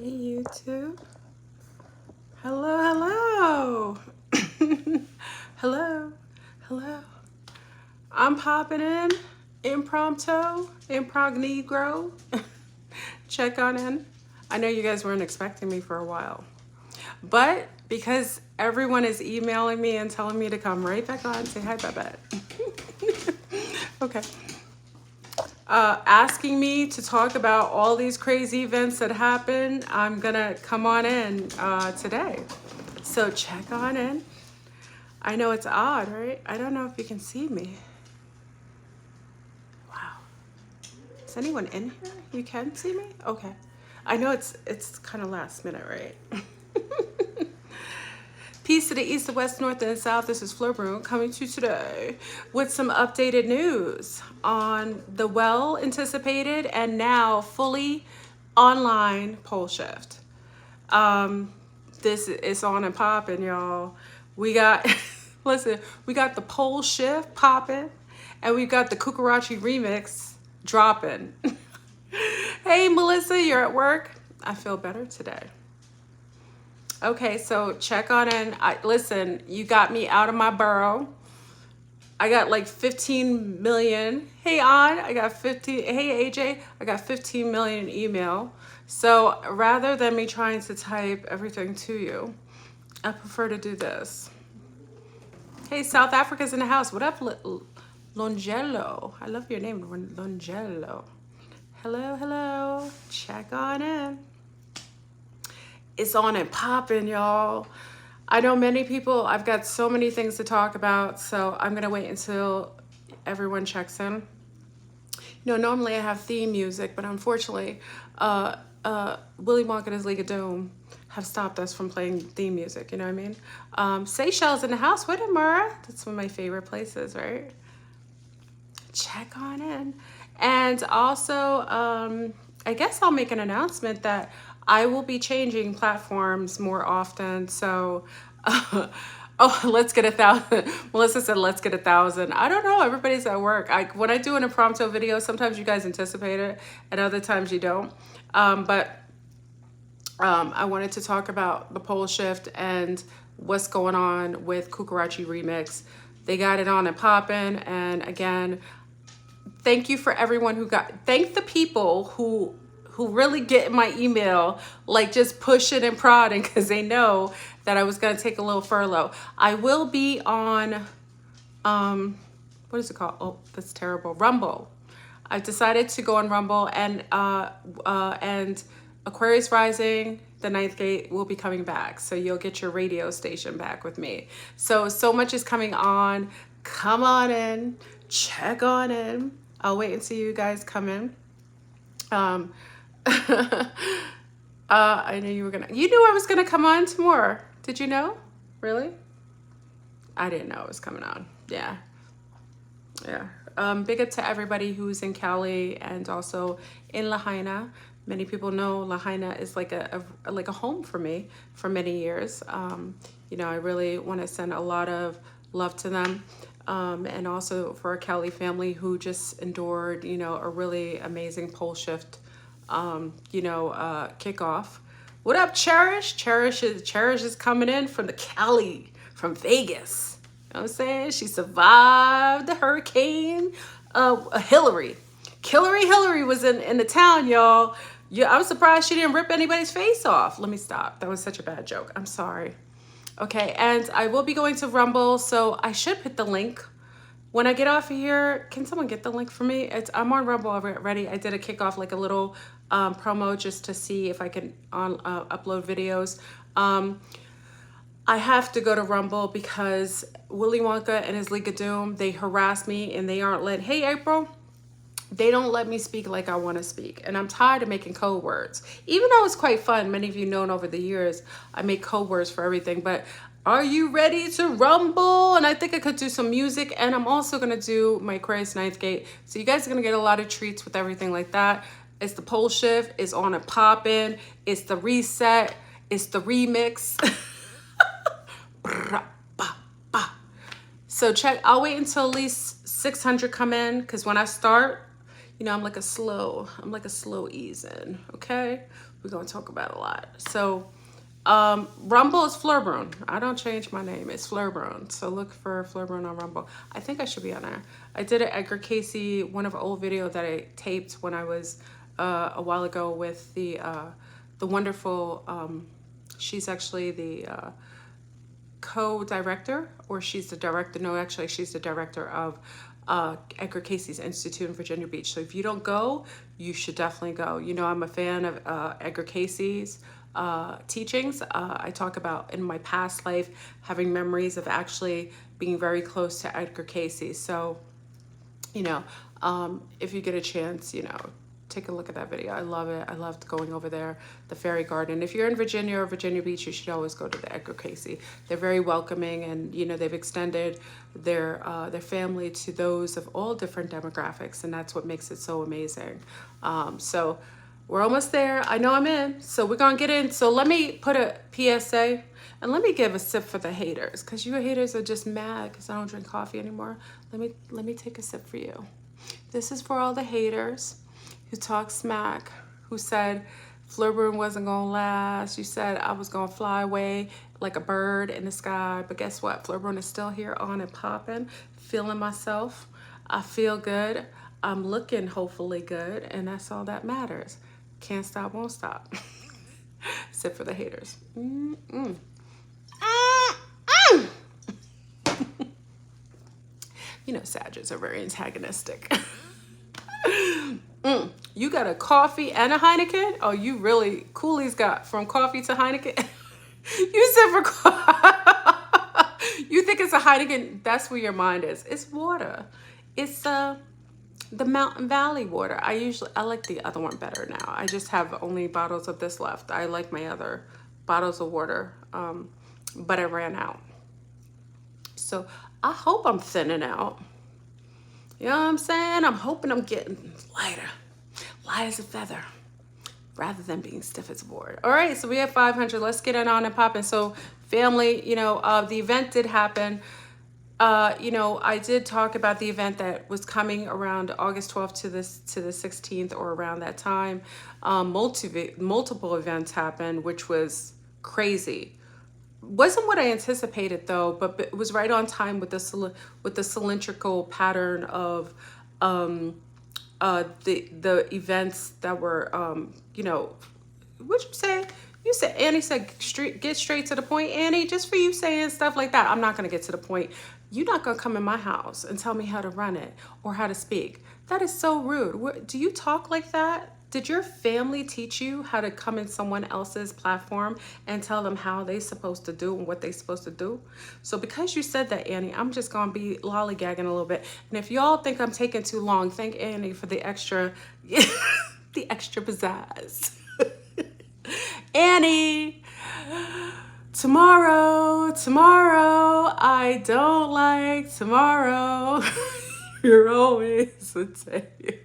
Hey YouTube. Hello, hello. Hello, hello. I'm popping in impromptu, imprognegro. Check on in. I know you guys weren't expecting me for a while, but because everyone is emailing me and telling me to come right back on, say hi, Babette. Okay. Asking me to talk about all these crazy events that happened, I'm gonna come on in today. So check on in. I know it's odd, right? I don't know if you can see me. Wow. Is anyone in here? You can see me? Okay. I know it's kind of last minute, right? Peace to the east, the west, north, and south. This is FleurBrun coming to you today with some updated news on the well-anticipated and now fully online Poleshift. This is on and popping, y'all. We got, listen, we got the Poleshift popping, and we got the Coocherachie remix dropping. Hey, Melissa, you're at work? I feel better today. Okay, so check on in. Listen, you got me out of my burrow. I got like 15 million. Hey, I got 15. Hey, AJ, I got 15 million email. So rather than me trying to type everything to you, I prefer to do this. Hey, South Africa's in the house. What up, Longelo? I love your name, Longelo. Hello, hello. Check on in. It's on and popping, y'all. I know many people, I've got so many things to talk about, so I'm gonna wait until everyone checks in. You know, normally I have theme music, but unfortunately, Willy Wonka and his League of Doom have stopped us from playing theme music, you know what I mean? Seychelles in the house, what up, Mara? That's one of my favorite places, right? Check on in. And also, I guess I'll make an announcement that I will be changing platforms more often. So, oh, let's get 1,000. Melissa said, let's get 1,000. I don't know. Everybody's at work. When I do an impromptu video, sometimes you guys anticipate it and other times you don't. But I wanted to talk about the Poleshift and what's going on with Coocherachie Remix. They got it on and popping. And again, thank you for everyone who thank the people who really get my email, like just pushing and prodding because they know that I was going to take a little furlough. I will be on, what is it called? Oh, that's terrible. Rumble. I've decided to go on Rumble, and Aquarius Rising, the ninth gate, will be coming back. So you'll get your radio station back with me. So much is coming on. Come on in, check on in. I'll wait until you guys come in. I knew you knew I was gonna come on tomorrow. Did you know? Really? I didn't know it was coming on. Yeah. Big up to everybody who's in Cali and also in Lahaina. Many people know Lahaina is like a home for me for many years. You know, I really want to send a lot of love to them. And also for a Cali family who just endured, you know, a really amazing Poleshift, kickoff. What up, Cherish? Cherish is coming in from the Cali, from Vegas. You know what I'm saying? She survived the hurricane. Hillary was in the town, y'all. Yeah, I was surprised she didn't rip anybody's face off. Let me stop. That was such a bad joke. I'm sorry. Okay, and I will be going to Rumble, so I should put the link. When I get off of here, can someone get the link for me? I'm on Rumble already. I did a kickoff, like a little promo just to see if I can upload videos. I have to go to Rumble because Willy Wonka and his League of Doom, they harass me and they aren't hey, April, they don't let me speak like I want to speak. And I'm tired of making code words. Even though it's quite fun, many of you know over the years, I make code words for everything. But are you ready to rumble? And I think I could do some music. And I'm also going to do my Aquarius ninth gate. So you guys are going to get a lot of treats with everything like that. It's the Poleshift. It's on and popping. It's the reset. It's the remix. So check. I'll wait until at least 600 come in. Because when I start, You know, I'm like a slow ease in, okay? We're gonna talk about a lot. So Rumble is FleurBrun. I don't change my name. It's FleurBrun. So look for FleurBrun on Rumble. I think I should be on there. I did an Edgar Casey, one of an old video that I taped when I was a while ago with the wonderful, she's actually the co-director, or she's the director. No, actually, she's the director of Edgar Casey's Institute in Virginia Beach. So if you don't go, you should definitely go. You know, I'm a fan of Edgar Casey's teachings. I talk about in my past life having memories of actually being very close to Edgar Casey. So, you know, if you get a chance, you know, take a look at that video. I love it. I loved going over there, the Fairy Garden. If you're in Virginia or Virginia Beach, you should always go to the Edgar Casey. They're very welcoming, and you know, they've extended their family to those of all different demographics, and that's what makes it so amazing. So we're almost there. I know I'm in, so we're gonna get in. So let me put a PSA, and let me give a sip for the haters, because you haters are just mad because I don't drink coffee anymore. Let me take a sip for you. This is for all the haters who talk smack, who said FleurBrun wasn't gonna last. You said I was gonna fly away like a bird in the sky, but guess what? FleurBrun is still here, on and popping, feeling myself. I feel good. I'm looking hopefully good, and that's all that matters. Can't stop, won't stop. Sip for the haters. You know, Sagittarius are very antagonistic. You got a coffee and a Heineken? Oh, you really, Cooley's got from coffee to Heineken. You said for you think it's a Heineken, that's where your mind is. It's water. It's the Mountain Valley water. I like the other one better now. I just have only bottles of this left. I like my other bottles of water, but I ran out. So I hope I'm thinning out. You know what I'm saying? I'm hoping I'm getting lighter, light as a feather, rather than being stiff as a board. All right, so we have 500. Let's get it on and popping. So family, you know, the event did happen. You know, I did talk about the event that was coming around August 12th to the 16th, or around that time. Multiple events happened, which was crazy. Wasn't what I anticipated though, but it was right on time with the cylindrical pattern of the events that were you know, what'd you say? You said, Annie said, get straight to the point. Annie, just for you saying stuff like that, I'm not gonna get to the point. You're not gonna come in my house and tell me how to run it or how to speak. That is so rude. Do you talk like that? Did your family teach you how to come in someone else's platform and tell them how they're supposed to do and what they're supposed to do? So because you said that, Annie, I'm just gonna be lollygagging a little bit. And if y'all think I'm taking too long, thank Annie for the extra, the extra pizzazz. Annie, tomorrow, I don't like tomorrow. You're always a day.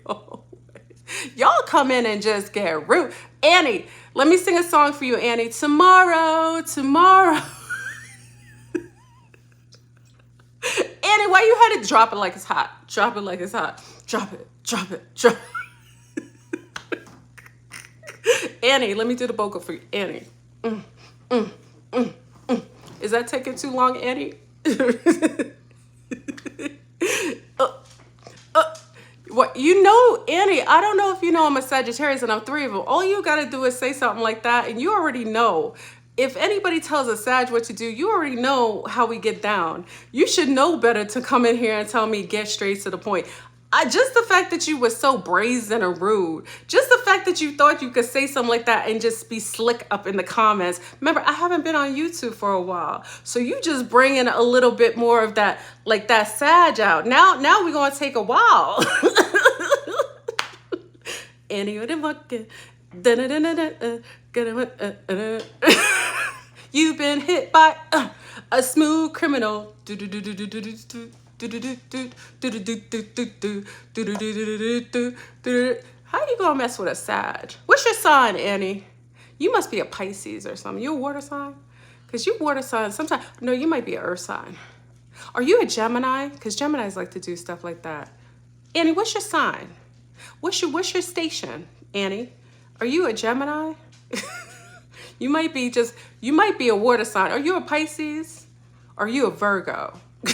Y'all come in and just get rude. Annie, let me sing a song for you, Annie. Tomorrow. Annie, why you had to drop it like it's hot? Drop it like it's hot. Drop it. Annie, let me do the vocal for you. Annie. Is that taking too long, Annie? What, you know, Annie, I don't know if you know I'm a Sagittarius and I'm 3 of them. All you got to do is say something like that, and you already know. If anybody tells a Sag what to do, you already know how we get down. You should know better to come in here and tell me get straight to the point. Just the fact that you were so brazen and rude, just the fact that you thought you could say something like that and just be slick up in the comments. Remember, I haven't been on YouTube for a while. So you just bring in a little bit more of that, like that Sag out. Now we're going to take a while. You've been hit by a smooth criminal. How you gonna mess with a Sag? What's your sign, Annie? You must be a Pisces or something. You a water sign? Because you water signs sometimes. No, you might be an earth sign. Are you a Gemini? Because Geminis like to do stuff like that. Annie, what's your sign? What's your station, Annie? Are you a Gemini? You might be a water sign. Are you a Pisces? Are you a Virgo? Woo!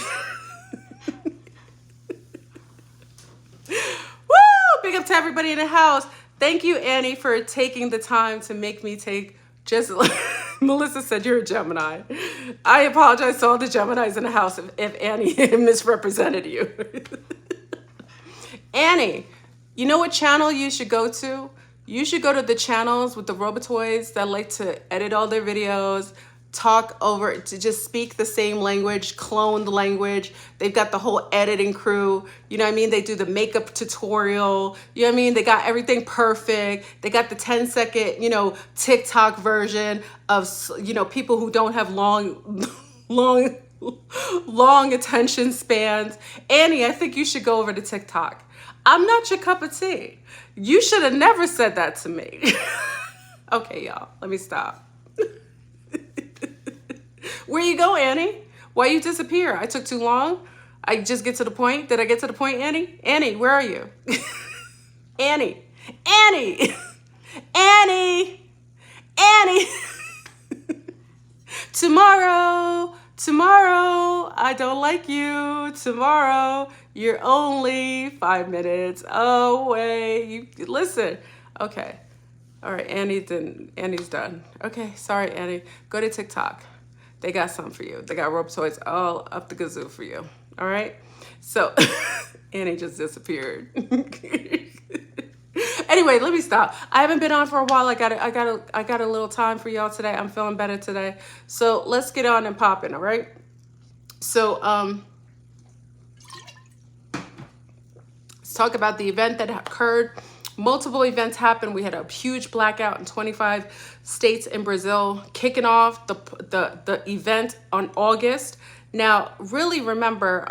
Big up to everybody in the house. Thank you, Annie, for taking the time to make me take just Melissa said you're a Gemini. I apologize to all the Geminis in the house if Annie misrepresented you. Annie, you know what channel you should go to? You should go to the channels with the Robotoids that like to edit all their videos, talk over, to just speak the same language, clone the language. They've got the whole editing crew. You know what I mean? They do the makeup tutorial. You know what I mean? They got everything perfect. They got the 10-second, TikTok version of, people who don't have long attention spans. Annie, I think you should go over to TikTok. I'm not your cup of tea. You should have never said that to me. Okay, y'all, let me stop. Where you go, Annie? Why you disappear? I took too long? I just get to the point? Did I get to the point, Annie? Annie, where are you? Annie, Annie, Annie, Annie. Tomorrow, I don't like you. Tomorrow, you're only 5 minutes away. Listen. Okay. All right, Annie's done. Okay, sorry, Annie. Go to TikTok. They got something for you. They got Robotoids all up the gazoo for you. All right? So, Annie just disappeared. Anyway, let me stop. I haven't been on for a while. I got a little time for y'all today. I'm feeling better today. So let's get on and popping, all right? So let's talk about the event that occurred. Multiple events happened. We had a huge blackout in 25 states in Brazil, kicking off the event on August. Now, really remember,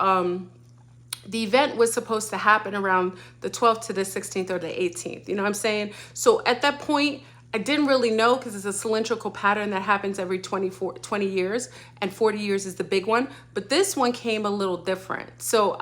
the event was supposed to happen around the 12th to the 16th or the 18th. You know what I'm saying? So at that point, I didn't really know because it's a cylindrical pattern that happens every 20 years, and 40 years is the big one. But this one came a little different. So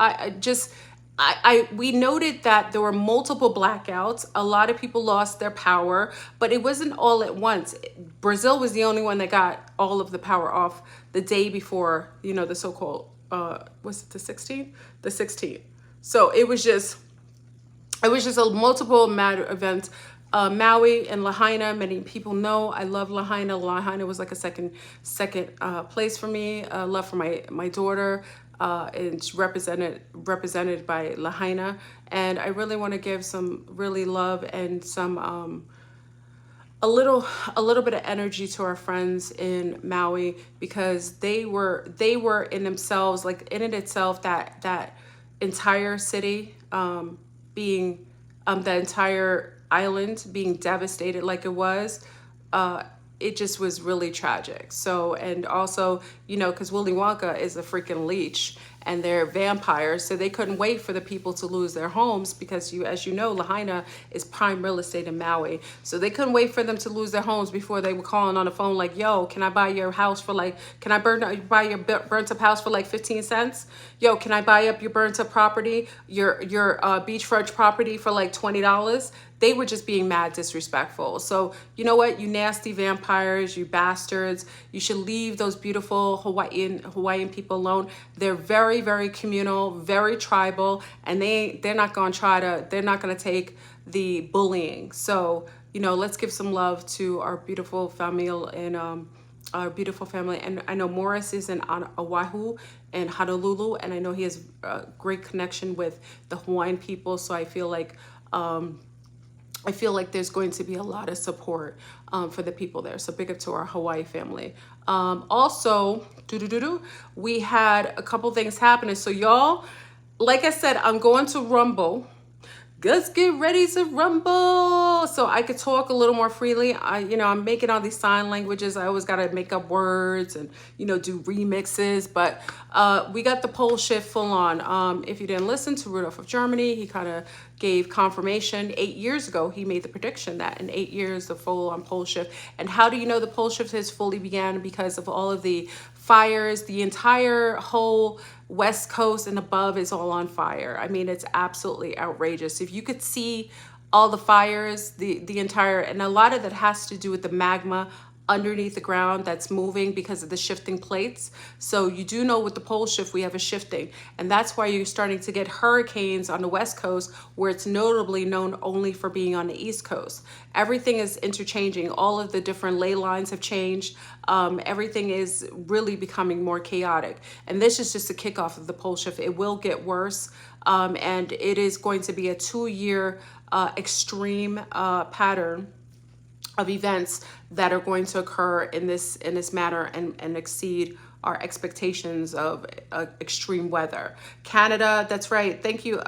we noted that there were multiple blackouts. A lot of people lost their power, but it wasn't all at once. Brazil was the only one that got all of the power off the day before, the so-called, was it the 16th? The 16th. So it was just a multiple matter event. Maui and Lahaina, many people know I love Lahaina. Lahaina was like a second place for me. Love for my daughter. And it's represented by Lahaina, and I really want to give some really love and some a little bit of energy to our friends in Maui, because they were in themselves, like in it itself, that entire city being the entire island being devastated like it was. It just was really tragic. So, and also, because Willy Wonka is a freaking leech and they're vampires, so they couldn't wait for the people to lose their homes, because as you know, Lahaina is prime real estate in Maui. So they couldn't wait for them to lose their homes before they were calling on the phone like, yo, can I buy your house for can I buy your burnt up house for 15 cents? Yo, can I buy up your burnt up property, your beachfront property for $20? They were just being mad disrespectful. So you know what, you nasty vampires, you bastards, you should leave those beautiful Hawaiian people alone. They're very, very communal, very tribal, and they're not gonna take the bullying. So, let's give some love to our beautiful family and and I know Morris is in Oahu and Honolulu, and I know he has a great connection with the Hawaiian people. So I feel like there's going to be a lot of support for the people there. So big up to our Hawaii family. Also, we had a couple things happening. So y'all, like I said, I'm going to Rumble. Let's get ready to rumble so I could talk a little more freely. I'm making all these sign languages. I always got to make up words and, do remixes. But we got the Poleshift full on. If you didn't listen to Rudolph of Germany, he kind of gave confirmation 8 years ago. He made the prediction that in 8 years, the full on Poleshift. And how do you know the Poleshift has fully began? Because of all of the fires, the entire whole West Coast and above is all on fire. I mean, it's absolutely outrageous. If you could see all the fires, the entire, and a lot of that has to do with the magma underneath the ground that's moving because of the shifting plates. So you do know with the pole shift, we have a shifting, and that's why you're starting to get hurricanes on the West Coast, where it's notably known only for being on the East Coast. Everything is interchanging. All of the different ley lines have changed. Everything is really becoming more chaotic. And this is just a kickoff of the pole shift. It will get worse. And it is going to be a 2-year extreme pattern of events that are going to occur in this matter and exceed our expectations of extreme weather. Canada, that's right. Thank you,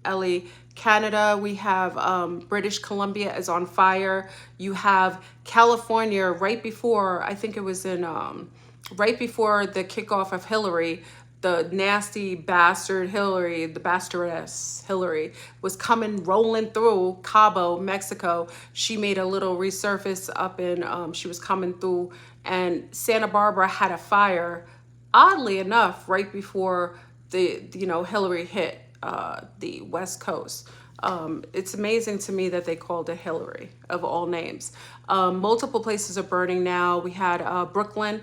Ellie. Canada, we have British Columbia is on fire. You have California right before, I think it was in right before the kickoff of Hillary, the nasty bastard Hillary, the bastardess Hillary, was coming rolling through Cabo, Mexico. She made a little resurface up in, she was coming through, and Santa Barbara had a fire, oddly enough, right before Hillary hit the West Coast. It's amazing to me that they called it Hillary, of all names. Multiple places are burning now. We had Brooklyn.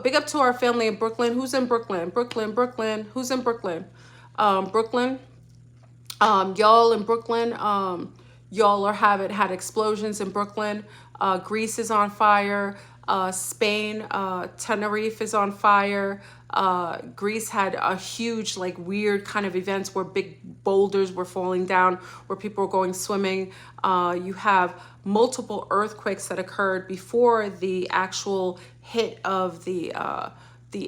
Big up to our family in Brooklyn. Who's in Brooklyn? Brooklyn. Who's in Brooklyn? Brooklyn. Y'all in Brooklyn. Y'all are had explosions in Brooklyn. Greece is on fire. Spain, Tenerife is on fire. Greece had a huge, like, weird kind of events where big boulders were falling down, where people were going swimming. You have multiple earthquakes that occurred before the actual hit of the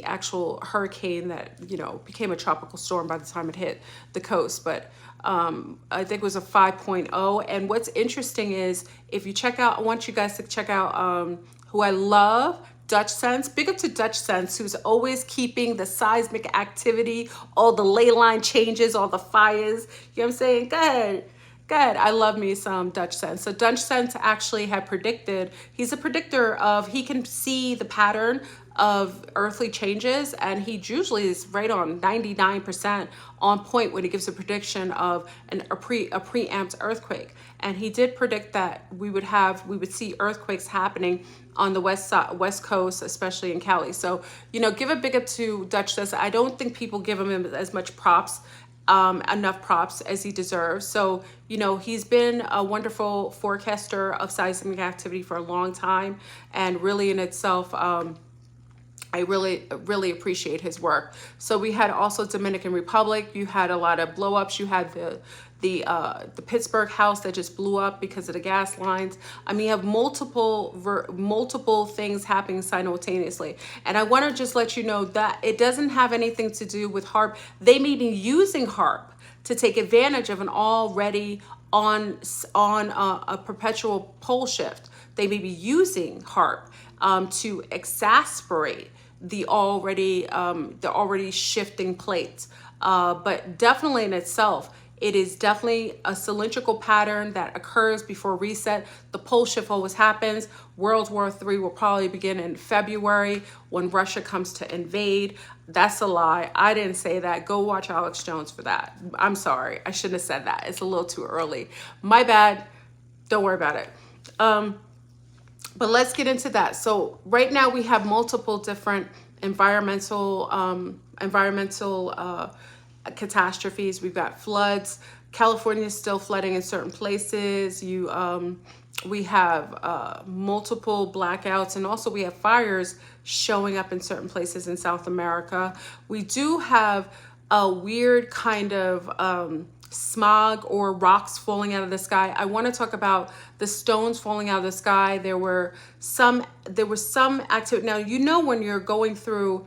actual hurricane that became a tropical storm by the time it hit the coast. But I think it was a 5.0. And what's interesting is, if you check out, I want you guys to check out who I love, Dutch Sense. Big up to Dutch Sense, who's always keeping the seismic activity, all the ley line changes, all the fires. You know what I'm saying? Go ahead. Good. I love me some Dutch Sense. So Dutch Sense actually had predicted, he's a predictor of, he can see the pattern of earthly changes, and he usually is right on 99% on point when he gives a prediction of a preempt earthquake. And he did predict that we would see earthquakes happening on the west coast, especially in Cali. So, give a big up to Dutch Sense. I don't think people give him as much props, enough props as he deserves. So, he's been a wonderful forecaster of seismic activity for a long time, and really in itself, I really appreciate his work. So we had also Dominican Republic. You had a lot of blow-ups. You had the Pittsburgh house that just blew up because of the gas lines. I mean, you have multiple things happening simultaneously. And I want to just let you know that it doesn't have anything to do with HARP. They may be using HARP to take advantage of an already on a perpetual pole shift. They may be using HARP to exasperate the already shifting plates. But definitely in itself, it is definitely a cylindrical pattern that occurs before reset. The pole shift always happens. World War III will probably begin in February when Russia comes to invade. That's a lie. I didn't say that. Go watch Alex Jones for that. I'm sorry. I shouldn't have said that. It's a little too early. My bad. Don't worry about it. But let's get into that. So right now we have multiple different environmental catastrophes. We've got floods. California is still flooding in certain places. We have multiple blackouts, and also we have fires showing up in certain places in South America. We do have a weird kind of smog or rocks falling out of the sky. I want to talk about the stones falling out of the sky. There was some activity. Now, when you're going through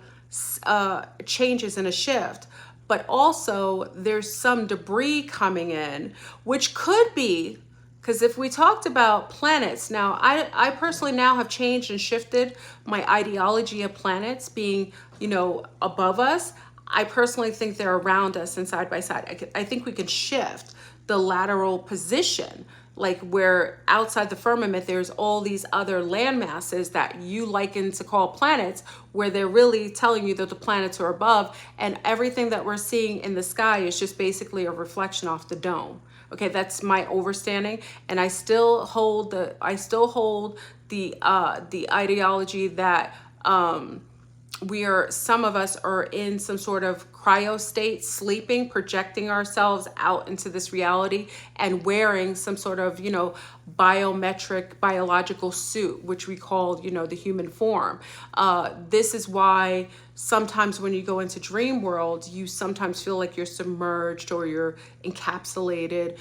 changes in a shift, but also there's some debris coming in, which could be, because if we talked about planets, now I personally now have changed and shifted my ideology of planets being, above us. I personally think they're around us and side by side. I think we can shift the lateral position like where outside the firmament there's all these other land masses that you liken to call planets, where they're really telling you that the planets are above, and everything that we're seeing in the sky is just basically a reflection off the dome. Okay, that's my understanding, and I still hold the ideology that some of us are in some sort of cryo state, sleeping, projecting ourselves out into this reality and wearing some sort of, biometric biological suit, which we call, the human form. This is why sometimes when you go into dream world, you sometimes feel like you're submerged or you're encapsulated.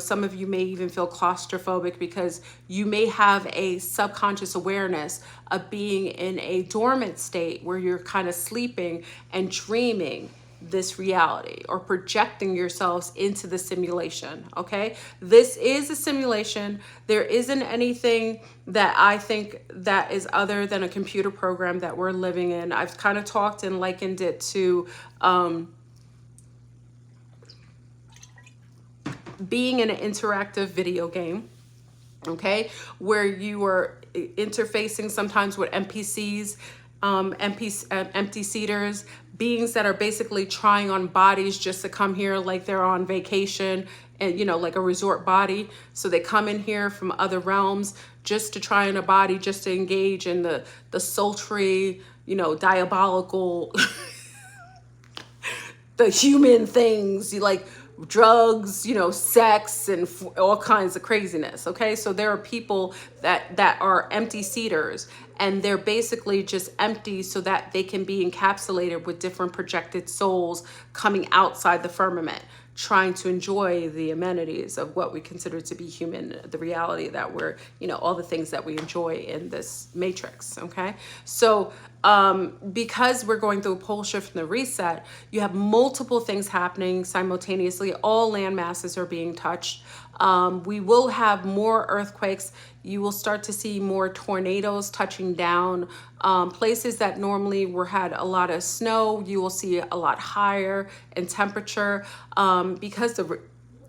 Some of you may even feel claustrophobic because you may have a subconscious awareness of being in a dormant state where you're kind of sleeping and dreaming this reality or projecting yourselves into the simulation. Okay, this is a simulation. There isn't anything that I think that is other than a computer program that we're living in. I've kind of talked and likened it to being in an interactive video game, okay, where you are interfacing sometimes with NPCs, empty seaters, beings that are basically trying on bodies just to come here like they're on vacation, and like a resort body. So they come in here from other realms just to try on a body, just to engage in the sultry, diabolical the human things, like drugs, sex, and all kinds of craziness. Okay, so there are people that are empty seaters, and they're basically just empty so that they can be encapsulated with different projected souls coming outside the firmament, trying to enjoy the amenities of what we consider to be human, the reality that we're, all the things that we enjoy in this matrix. Okay, so because we're going through a pole shift and a reset, you have multiple things happening simultaneously. All land masses are being touched. We will have more earthquakes. You will start to see more tornadoes touching down. Places that normally had a lot of snow, you will see a lot higher in temperature because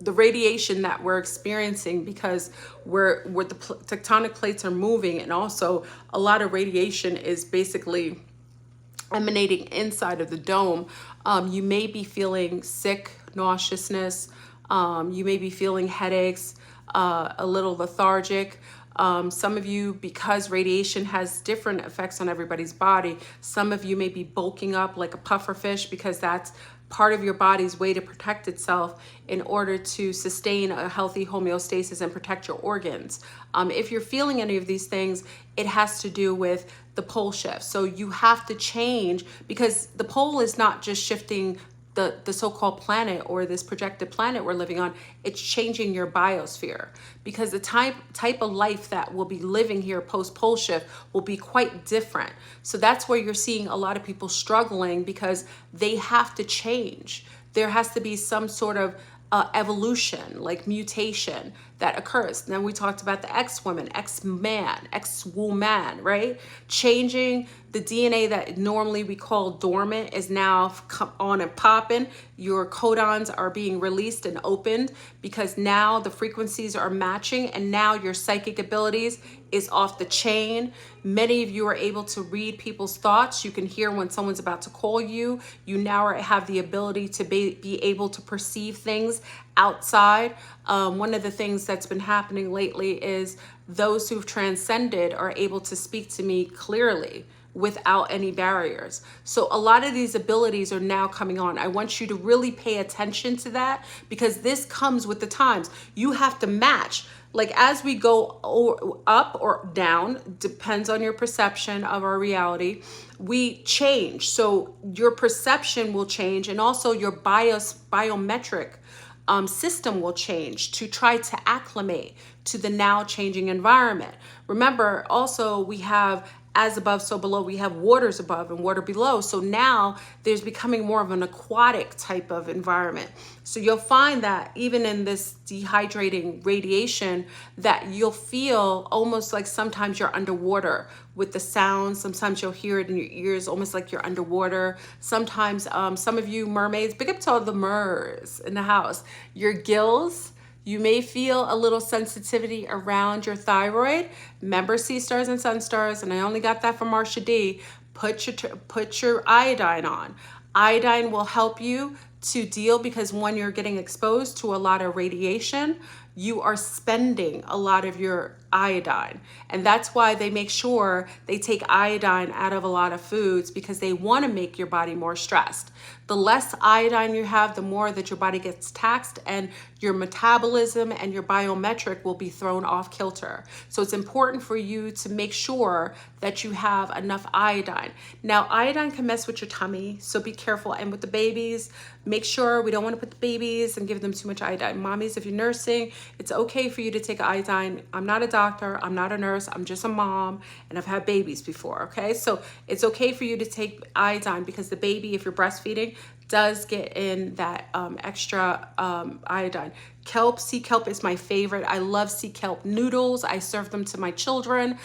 the radiation that we're experiencing, because where the tectonic plates are moving, and also a lot of radiation is basically emanating inside of the dome. You may be feeling sick, nauseousness. You may be feeling headaches, a little lethargic. Some of you, because radiation has different effects on everybody's body, some of you may be bulking up like a puffer fish, because that's part of your body's way to protect itself in order to sustain a healthy homeostasis and protect your organs. If you're feeling any of these things, it has to do with the pole shift. So you have to change, because the pole is not just shifting the so-called planet or this projected planet we're living on. It's changing your biosphere, because the type of life that will be living here post pole shift will be quite different. So that's where you're seeing a lot of people struggling, because they have to change. There has to be some sort of evolution, like mutation that occurs. Then we talked about the X-woman, X-man, X-woman, right? Changing the DNA that normally we call dormant is now on and popping. Your codons are being released and opened, because now the frequencies are matching, and now your psychic abilities is off the chain. Many of you are able to read people's thoughts. You can hear when someone's about to call you. You now have the ability to be able to perceive things outside. One of the things that's been happening lately is those who've transcended are able to speak to me clearly without any barriers. So a lot of these abilities are now coming on. I want you to really pay attention to that, because this comes with the times. You have to match. Like as we go up or down, depends on your perception of our reality, we change. So your perception will change, and also your biometric system will change to try to acclimate to the now changing environment. Remember, also we have as above, so below. We have waters above and water below. So now there's becoming more of an aquatic type of environment. So you'll find that even in this dehydrating radiation, that you'll feel almost like sometimes you're underwater with the sound. Sometimes you'll hear it in your ears, almost like you're underwater. Sometimes some of you mermaids, big up to all the mers in the house, your gills, You may feel a little sensitivity around your thyroid. Remember Sea Stars and Sun Stars, and I only got that from Marsha D. Put your iodine on. Iodine will help you to deal, because when you're getting exposed to a lot of radiation, you are spending a lot of your iodine. And that's why they make sure they take iodine out of a lot of foods, because they want to make your body more stressed. The less iodine you have, the more that your body gets taxed, and your metabolism and your biometric will be thrown off kilter. So it's important for you to make sure that you have enough iodine. Now, iodine can mess with your tummy, so be careful. And with the babies, make sure we don't want to put the babies and give them too much iodine. Mommies, if you're nursing, it's okay for you to take iodine. I'm not a doctor, I'm not a nurse, I'm just a mom, and I've had babies before, okay? So it's okay for you to take iodine, because the baby, if you're breastfeeding, does get in that extra iodine. Kelp, sea kelp is my favorite. I love sea kelp noodles. I serve them to my children.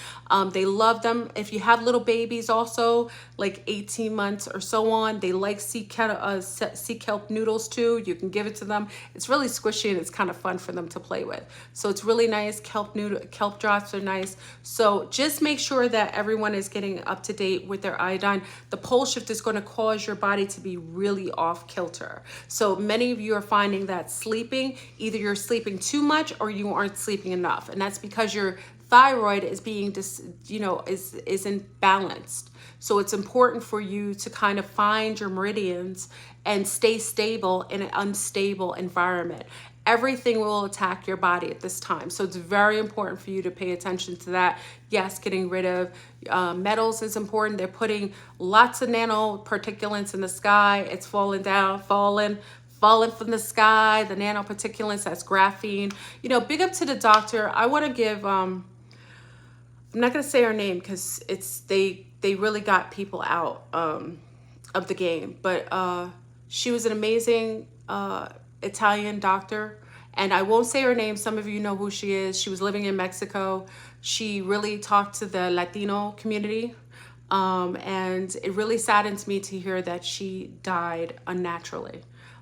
They love them. If you have little babies also, like 18 months or so on, they like sea kelp noodles too. You can give it to them. It's really squishy and it's kind of fun for them to play with. So it's really nice. Kelp drops are nice. So just make sure that everyone is getting up to date with their iodine. The Poleshift is going to cause your body to be really off kilter. So many of you are finding that sleeping, either you're sleeping too much or you aren't sleeping enough, and that's because your thyroid is being is imbalanced. So it's important for you to kind of find your meridians and stay stable in an unstable environment. Everything will attack your body at this time. So it's very important for you to pay attention to that. Yes, getting rid of metals is important. They're putting lots of nanoparticulates in the sky. It's falling from the sky, the nanoparticulates, that's graphene. You know, big up to the doctor. I want to give, I'm not going to say her name because they really got people out of the game, but she was an amazing Italian doctor. And I won't say her name. Some of you know who she is. She was living in Mexico. She really talked to the Latino community. And it really saddens me to hear that she died unnaturally.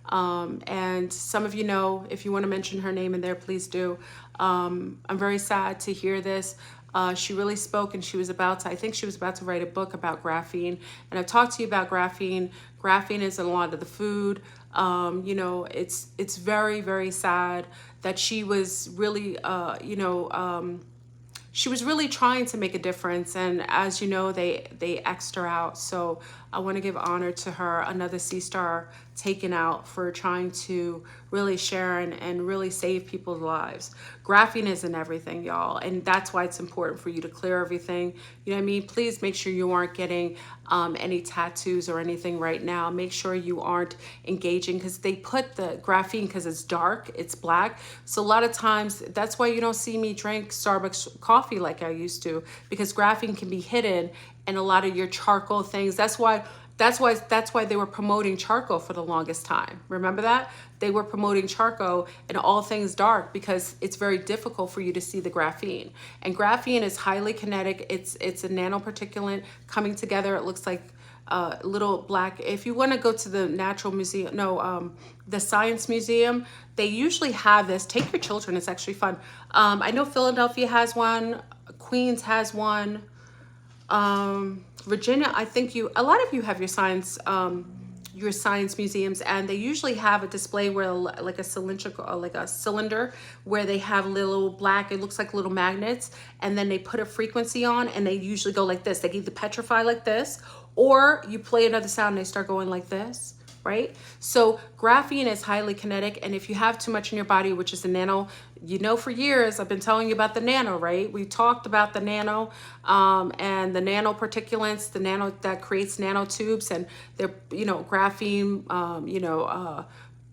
And some of you know, if you want to mention her name in there, please do. I'm very sad to hear this. She really spoke, and I think she was about to write a book about graphene. And I've talked to you about graphene. Graphene is in a lot of the food. You know, it's very, very sad that she was really, she was really trying to make a difference. And as you know, they X'd her out. So I want to give honor to her, another Sea Star taken out for trying to really share and really save people's lives. Graphene is in everything, y'all. And that's why it's important for you to clear everything. You know what I mean? Please make sure you aren't getting any tattoos or anything right now. Make sure you aren't engaging, because they put the graphene, because it's dark, it's black. So a lot of times, that's why you don't see me drink Starbucks coffee like I used to, because graphene can be hidden in a lot of your charcoal things. That's why they were promoting charcoal for the longest time. Remember that? They were promoting charcoal and all things dark, because it's very difficult for you to see the graphene. And graphene is highly kinetic. It's a nanoparticulate coming together. It looks like little black. If you want to go to the Natural Museum, the Science Museum, they usually have this. Take your children. It's actually fun. I know Philadelphia has one. Queens has one. Virginia, I think a lot of you have your science museums, and they usually have a display where like a cylindrical, like a cylinder, where they have little black, it looks like little magnets, and then they put a frequency on, and they usually go like this. They either petrify like this, or you play another sound and they start going like this. Right? So graphene is highly kinetic, and if you have too much in your body, which is the nano, you know, for years I've been telling you about the nano, right? We talked about the nano and the nanoparticulates, the nano that creates nanotubes, and they're, you know, graphene,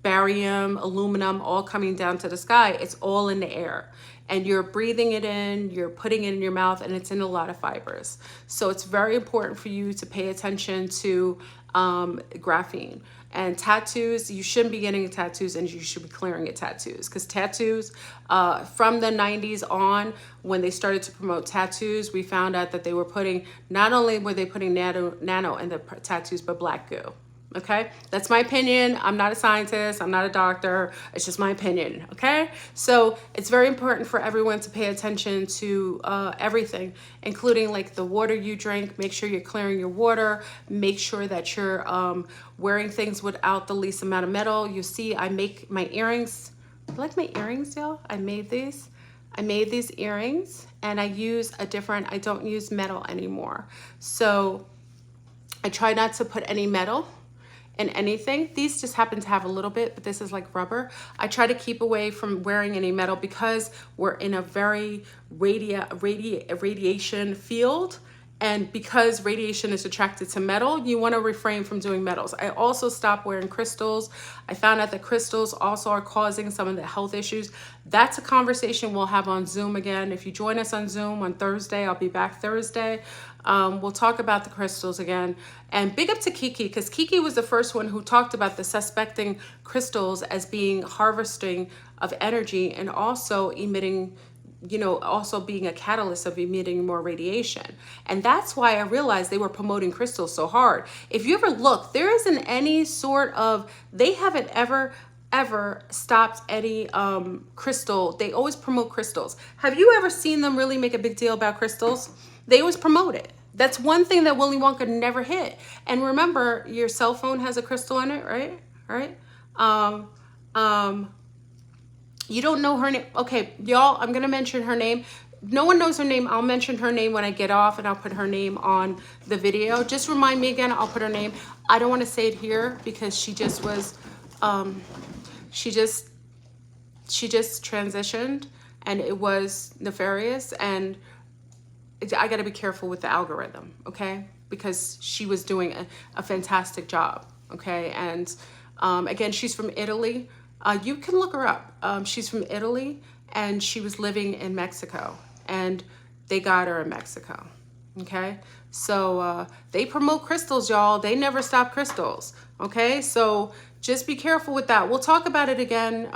barium, aluminum, all coming down to the sky. It's all in the air. And you're breathing it in, you're putting it in your mouth, and it's in a lot of fibers. So it's very important for you to pay attention to graphene. And tattoos, you shouldn't be getting tattoos, and you should be clearing your tattoos, because tattoos, from the 90s on, when they started to promote tattoos, we found out that they were putting, not only were they putting nano in the tattoos, but black goo. Okay, that's my opinion. I'm not a scientist, I'm not a doctor, it's just my opinion. Okay, so it's very important for everyone to pay attention to everything, including like the water you drink. Make sure you're clearing your water, make sure that you're wearing things without the least amount of metal. You see, I make my earrings. You like my earrings, y'all? I made these earrings, and I use a different, I don't use metal anymore. So I try not to put any metal in anything. These just happen to have a little bit, but this is like rubber. I try to keep away from wearing any metal because we're in a very radiation field. And because radiation is attracted to metal, you want to refrain from doing metals. I also stopped wearing crystals. I found out that crystals also are causing some of the health issues. That's a conversation we'll have on Zoom again. If you join us on Zoom on Thursday, I'll be back Thursday. We'll talk about the crystals again. And big up to Kiki, because Kiki was the first one who talked about the suspecting crystals as being harvesting of energy and also emitting, you know, also being a catalyst of emitting more radiation. And that's why I realized they were promoting crystals so hard. If you ever look, there isn't any sort of, they haven't ever stopped any crystal. They always promote crystals. Have you ever seen them really make a big deal about crystals? They always promote it. That's one thing that Willy Wonka never hit. And remember, your cell phone has a crystal in it, right? Right? You don't know her name. Okay, y'all, I'm gonna mention her name. No one knows her name. I'll mention her name when I get off, and I'll put her name on the video. Just remind me again, I'll put her name. I don't want to say it here because she just was, she just transitioned, and it was nefarious, and I got to be careful with the algorithm, okay? Because she was doing a fantastic job, okay? And again, she's from Italy. You can look her up. She's from Italy, and she was living in Mexico, and they got her in Mexico, okay? So they promote crystals, y'all. They never stop crystals, okay? So just be careful with that. We'll talk about it again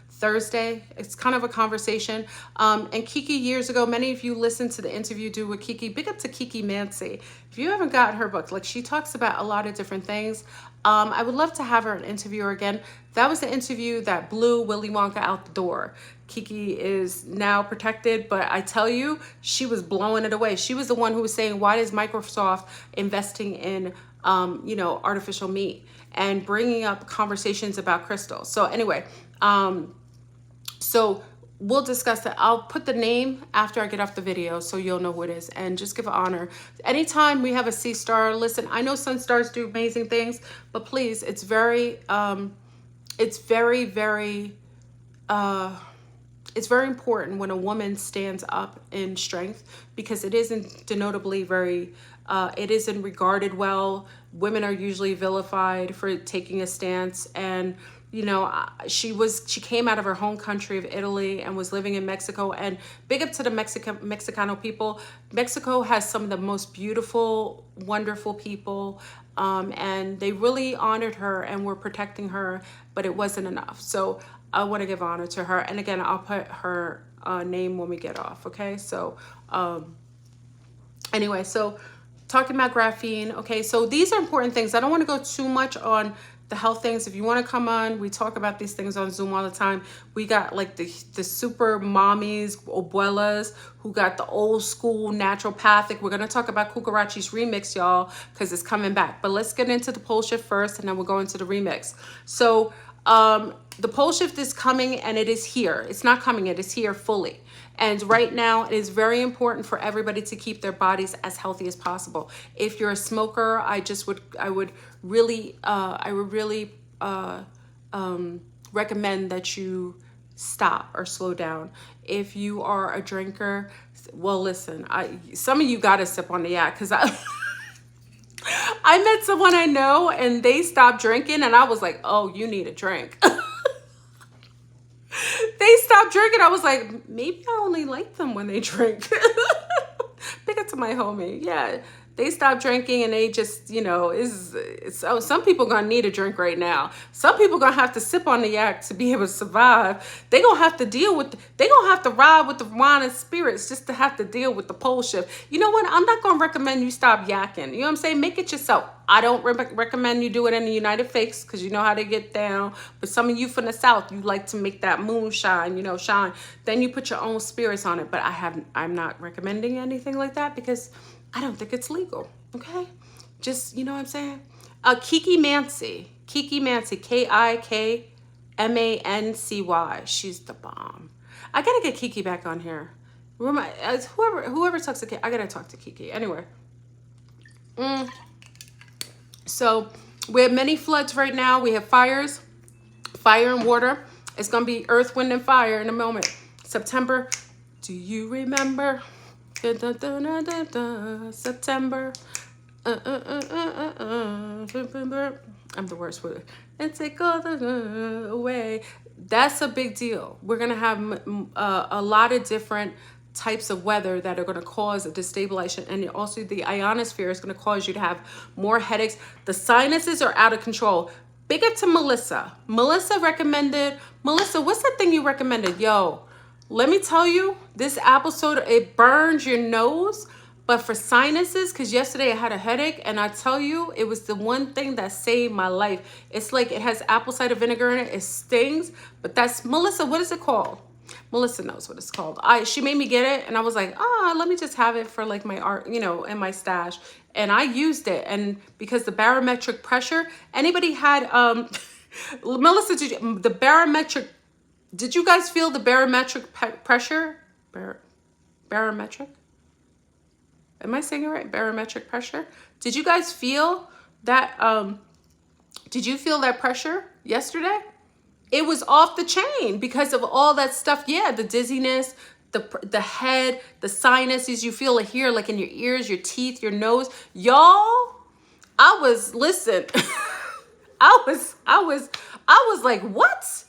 Thursday. It's kind of a conversation. And Kiki, years ago, many of you listened to the interview do with Kiki. Big up to Kiki Mancy. If you haven't gotten her book, like, she talks about a lot of different things. I would love to have her an interviewer again. That was the interview that blew Willy Wonka out the door. Kiki is now protected, but I tell you, she was blowing it away. She was the one who was saying, why is Microsoft investing in, you know, artificial meat, and bringing up conversations about crystals. So anyway, so we'll discuss that. I'll put the name after I get off the video so you'll know who it is, and just give honor. Anytime we have a C star, listen, I know sun stars do amazing things, but please, it's very important when a woman stands up in strength, because it isn't denotably very, it isn't regarded well. Women are usually vilified for taking a stance. And you know, she came out of her home country of Italy and was living in Mexico. And big up to the Mexicano people. Mexico has some of the most beautiful, wonderful people. And they really honored her and were protecting her, but it wasn't enough. So I want to give honor to her. And again, I'll put her name when we get off. Okay. So anyway, so talking about graphene. Okay. So these are important things. I don't want to go too much on the health things. If you want to come on, we talk about these things on Zoom all the time. We got like the super mommies, abuelas, who got the old school naturopathic. We're going to talk about Coocherachie's remix, y'all, because it's coming back. But let's get into the Poleshift first, and then we'll go into the remix. So the Poleshift is coming, and it is here. It's not coming, it is here fully. And right now, it is very important for everybody to keep their bodies as healthy as possible. If you're a smoker, I would really recommend that you stop or slow down. If you are a drinker, well, listen, some of you got to sip on the yak, because I met someone I know and they stopped drinking, and I was like, oh, you need a drink. They stopped drinking. I was like, maybe I only like them when they drink. Big up to my homie. Yeah, they stopped drinking, and they just, you know, some people gonna need a drink right now. Some people gonna have to sip on the yak to be able to survive. They gonna have to they gonna have to ride with the wine and spirits just to have to deal with the Poleshift. You know what? I'm not gonna recommend you stop yakking. You know what I'm saying? Make it yourself. I don't recommend you do it in the United States because you know how they get down. But some of you from the South, you like to make that moon shine, you know, shine. Then you put your own spirits on it. But I'm not recommending anything like that because I don't think it's legal. Okay, just, you know what I'm saying. Kiki Mancy, KIKMANCY. She's the bomb. I gotta get Kiki back on here. Whoever talks to Kiki, I gotta talk to Kiki. Anyway. So we have many floods right now. We have fire and water. It's gonna be earth, wind, and fire in a moment. September. Do you remember? September. I'm the worst with it. And take all the away. That's a big deal. We're gonna have a lot of different types of weather that are going to cause a destabilization, and also the ionosphere is going to cause you to have more headaches. The sinuses are out of control. Big up to Melissa. Melissa recommended. Melissa, what's that thing you recommended? Yo, let me tell you, this apple soda, it burns your nose, but for sinuses, because yesterday I had a headache, and I tell you, it was the one thing that saved my life. It's like it has apple cider vinegar in it. It stings, but that's, Melissa, what is it called? Melissa knows what it's called. She made me get it, and I was like, let me just have it for like my art, you know, in my stash. And I used it, and because the barometric pressure, anybody had, Melissa, the barometric, did you guys feel the barometric pressure? Barometric? Am I saying it right? Barometric pressure? Did you guys feel that, did you feel that pressure yesterday? It was off the chain because of all that stuff. Yeah, the dizziness, the head, the sinuses. You feel it here, like in your ears, your teeth, your nose. Y'all, listen, I was like, what?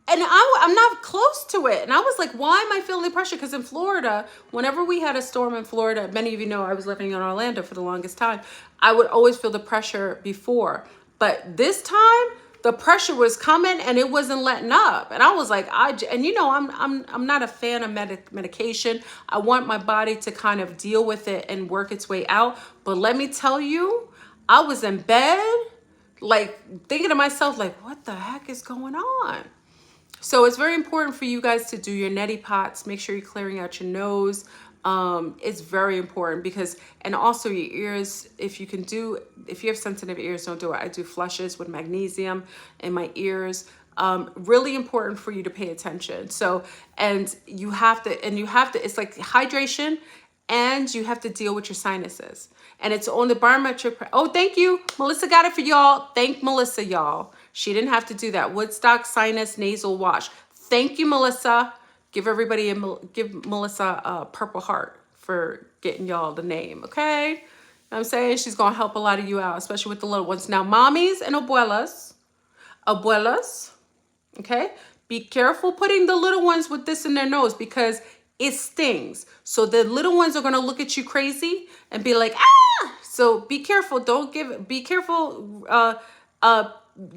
And I'm not close to it. And I was like, why am I feeling the pressure? Because in Florida, whenever we had a storm in Florida, many of you know I was living in Orlando for the longest time. I would always feel the pressure before. But this time, the pressure was coming and it wasn't letting up. And I was like, and you know, I'm not a fan of medication. I want my body to kind of deal with it and work its way out. But let me tell you, I was in bed, like thinking to myself, like, what the heck is going on? So it's very important for you guys to do your neti pots. Make sure you're clearing out your nose. It's very important because, and also your ears, if you have sensitive ears, don't do it. I do flushes with magnesium in my ears. Really important for you to pay attention. So, and you have to, it's like hydration, and you have to deal with your sinuses. And it's on the barometric. Oh, thank you. Melissa got it for y'all. Thank Melissa, y'all. She didn't have to do that. Woodstock Sinus Nasal Wash. Thank you, Melissa. Give Melissa a Purple Heart for getting y'all the name, okay? You know what I'm saying? She's going to help a lot of you out, especially with the little ones. Now, mommies and abuelas, okay? Be careful putting the little ones with this in their nose because it stings. So the little ones are going to look at you crazy and be like, ah! So be careful. Be careful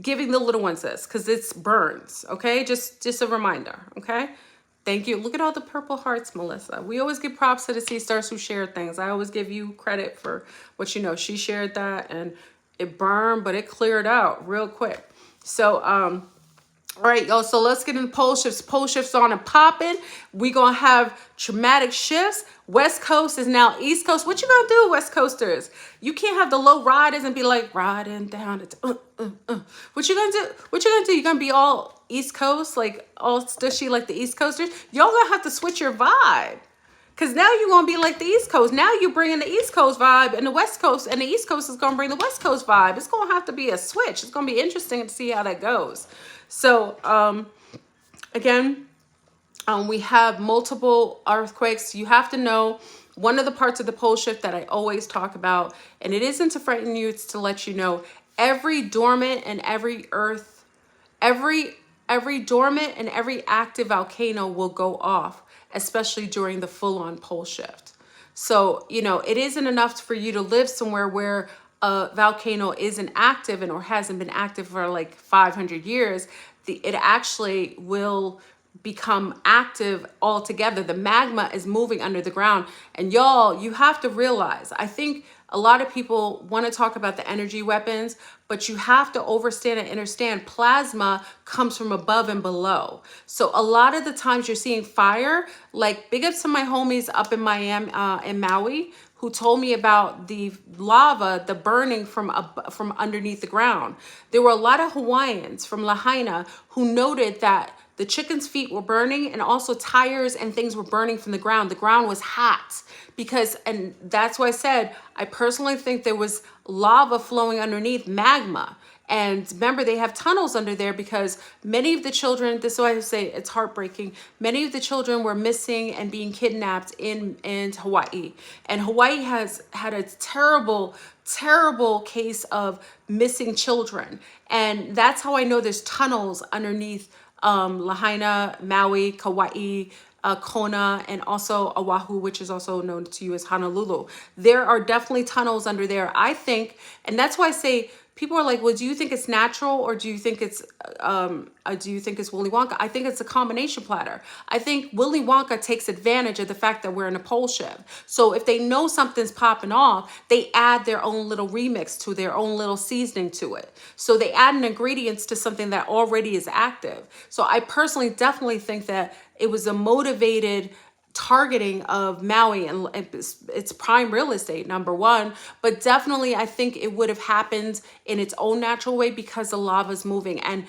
giving the little ones this because it burns, okay? Just a reminder, okay? Thank you. Look at all the purple hearts, Melissa. We always give props to the sea stars who share things. I always give you credit for what you know. She shared that and it burned, but it cleared out real quick. So, all right, y'all. So let's get into pole shifts. Pole shifts on and popping. We're going to have traumatic shifts. West Coast is now East Coast. What you going to do, West Coasters? You can't have the low riders and be like riding down. What you going to do? What you going to do? You're going to be all East Coast, like all stushy like the East Coasters? Y'all going to have to switch your vibe. Because now you're going to be like the East Coast. Now you're bringing the East Coast vibe and the West Coast, and the East Coast is going to bring the West Coast vibe. It's going to have to be a switch. It's going to be interesting to see how that goes. So, again, we have multiple earthquakes. You have to know one of the parts of the pole shift that I always talk about, and it isn't to frighten you, it's to let you know every dormant and every dormant and every active volcano will go off, especially during the full-on pole shift. So, you know, it isn't enough for you to live somewhere where a volcano isn't active or hasn't been active for like 500 years. It actually will become active altogether. The magma is moving under the ground. And y'all, you have to realize, I think a lot of people want to talk about the energy weapons, but you have to understand and understand plasma comes from above and below. So a lot of the times you're seeing fire, like big ups to my homies up in Miami, in Maui, who told me about the lava, the burning from underneath the ground. There were a lot of Hawaiians from Lahaina who noted that the chicken's feet were burning, and also tires and things were burning from the ground. The ground was hot because, and that's why I said, I personally think there was lava flowing underneath, magma. And remember, they have tunnels under there because many of the children, this is why I say it's heartbreaking, many of the children were missing and being kidnapped in Hawaii. And Hawaii has had a terrible, terrible case of missing children. And that's how I know there's tunnels underneath Lahaina, Maui, Kauai, Kona, and also Oahu, which is also known to you as Honolulu. There are definitely tunnels under there, I think. And that's why I say, people are like, well, do you think it's natural, or do you think it's Willy Wonka? I think it's a combination platter. I think Willy Wonka takes advantage of the fact that we're in a Poleshift. So if they know something's popping off, they add their own little remix to their own little seasoning to it. So they add an ingredients to something that already is active. So I personally definitely think that it was a motivated targeting of Maui and its prime real estate, number one, but definitely I think it would have happened in its own natural way because the lava's moving. And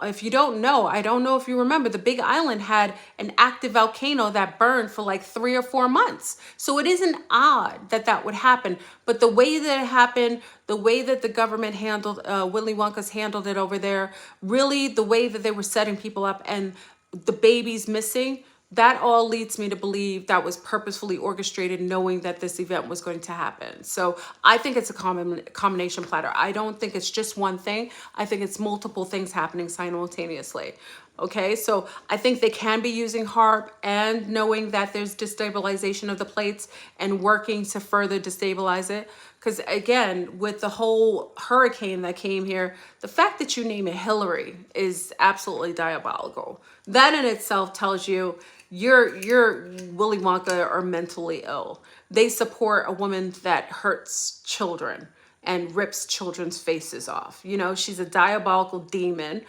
if you don't know, I don't know if you remember, the Big Island had an active volcano that burned for like 3 or 4 months. So it isn't odd that that would happen, but the way that it happened, the way that the government handled, Willy Wonka's handled it over there, really the way that they were setting people up and the babies missing, that all leads me to believe that was purposefully orchestrated, knowing that this event was going to happen. So I think it's a combination platter. I don't think it's just one thing. I think it's multiple things happening simultaneously. Okay, so I think they can be using HARP and knowing that there's destabilization of the plates and working to further destabilize it. Because again, with the whole hurricane that came here, the fact that you name it Hillary is absolutely diabolical. That in itself tells you you're Willy Wonka are mentally ill. They support a woman that hurts children and rips children's faces off. You know, she's a diabolical demon.